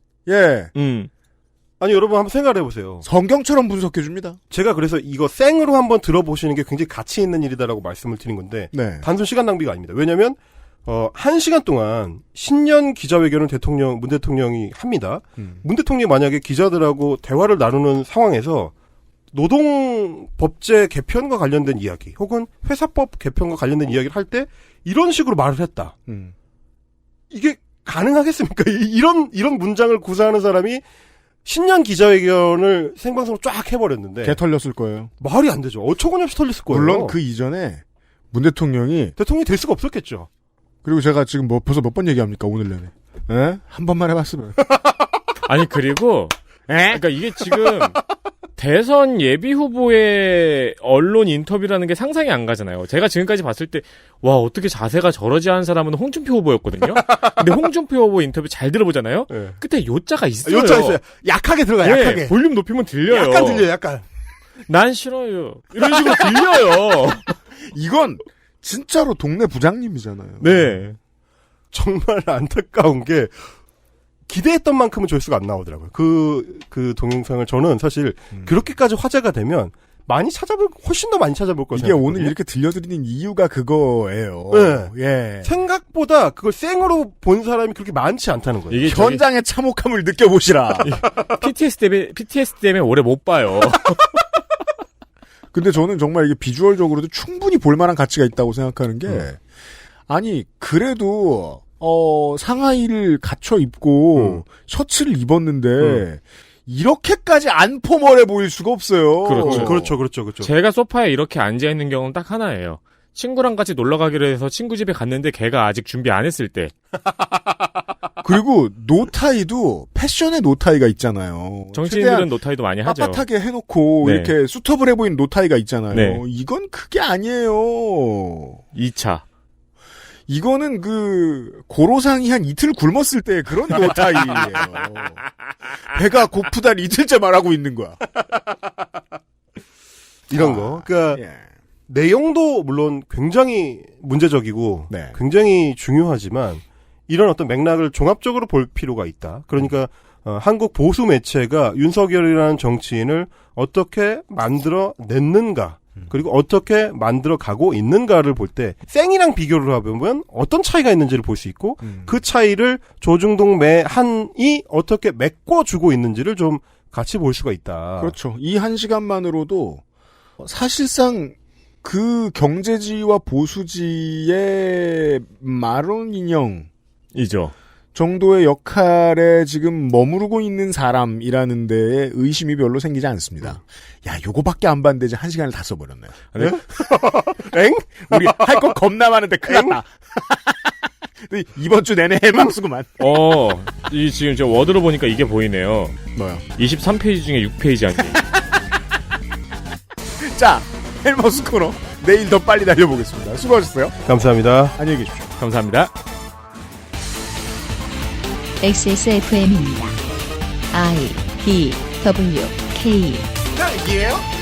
아니 여러분 한번 생각해 보세요. 성경처럼 분석해 줍니다. 제가 그래서 이거 생으로 한번 들어보시는 게 굉장히 가치 있는 일이다라고 말씀을 드린 건데 네. 단순 시간 낭비가 아닙니다. 왜냐하면 1시간 동안 신년 기자회견을 문 대통령이 합니다. 문 대통령이 만약에 기자들하고 대화를 나누는 상황에서 노동법제 개편과 관련된 이야기 혹은 회사법 개편과 관련된 이야기를 할 때 이런 식으로 말을 했다. 이게 가능하겠습니까? 이런 문장을 구사하는 사람이 신년 기자회견을 생방송으로 쫙 해버렸는데 개 털렸을 거예요. 말이 안 되죠. 어처구니없이 털렸을 거예요. 물론 그 이전에 문 대통령이 될 수가 없었겠죠. 그리고 제가 지금 벌써 몇 번 얘기합니까 오늘 내내. 에? 한 번만 해봤으면. 아니 그리고 그러니까 이게 지금 대선 예비 후보의 언론 인터뷰라는 게 상상이 안 가잖아요. 제가 지금까지 봤을 때 와 어떻게 자세가 저러지 않은 사람은 홍준표 후보였거든요. 근데 홍준표 후보 인터뷰 잘 들어보잖아요. 네. 끝에 요자가 있어요. 요자 있어요. 약하게 들어가요. 네, 약하게. 볼륨 높이면 들려요. 약간 들려요. 약간. 난 싫어요. 이런 식으로 들려요. 이건 진짜로 동네 부장님이잖아요. 네. 정말 안타까운 게 기대했던 만큼은 조회수가 안 나오더라고요. 그 동영상을 저는 사실 그렇게까지 화제가 되면 훨씬 더 많이 찾아볼 거예요. 이게 오늘 이렇게 들려드리는 이유가 그거예요. 네. 예. 생각보다 그걸 생으로 본 사람이 그렇게 많지 않다는 거예요. 이게 현장의 참혹함을 느껴보시라. PTSD 때문에 오래 못 봐요. 근데 저는 정말 이게 비주얼적으로도 충분히 볼만한 가치가 있다고 생각하는 게 아니 그래도 상하이를 갖춰 입고 셔츠를 입었는데 이렇게까지 안 포멀해 보일 수가 없어요. 그렇죠. 제가 소파에 이렇게 앉아있는 경우는 딱 하나예요. 친구랑 같이 놀러 가기로 해서 친구 집에 갔는데 걔가 아직 준비 안 했을 때. 그리고 노타이도 패션의 노타이가 있잖아요. 정치인들은 노타이도 많이 하죠. 빳빳하게 해놓고 네. 이렇게 수터블해 보이는 노타이가 있잖아요. 네. 이건 그게 아니에요. 2차. 이거는 고로상이 한 이틀 굶었을 때 그런 노타이예요. 배가 고프다니 이틀째 말하고 있는 거야. 이런 거. 그러니까 내용도 물론 굉장히 문제적이고 네. 굉장히 중요하지만 이런 어떤 맥락을 종합적으로 볼 필요가 있다. 그러니까 한국 보수 매체가 윤석열이라는 정치인을 어떻게 만들어 냈는가 그리고 어떻게 만들어 가고 있는가를 볼 때 생이랑 비교를 하면 어떤 차이가 있는지를 볼 수 있고 그 차이를 조중동 매한이 어떻게 메꿔주고 있는지를 좀 같이 볼 수가 있다. 그렇죠. 이 1시간만으로도 사실상 그 경제지와 보수지의 마론 인형이죠. 정도의 역할에 지금 머무르고 있는 사람이라는 데에 의심이 별로 생기지 않습니다. 야, 요거밖에 안 봤는데 이제 1시간을 다 써버렸네요. 네? 엥? 우리 할 거 겁나 많은데 큰일 났다. 이번 주 내내 해방수구만. 이 지금 저 워드로 보니까 이게 보이네요. 뭐요? 23페이지 중에 6페이지 한 개. 자, 헬머스 코너 내일 더 빨리 달려보겠습니다. 수고하셨어요. 감사합니다. 안녕히 계십시오. 감사합니다. XSFM입니다. I, D, W, K. 딸기예요?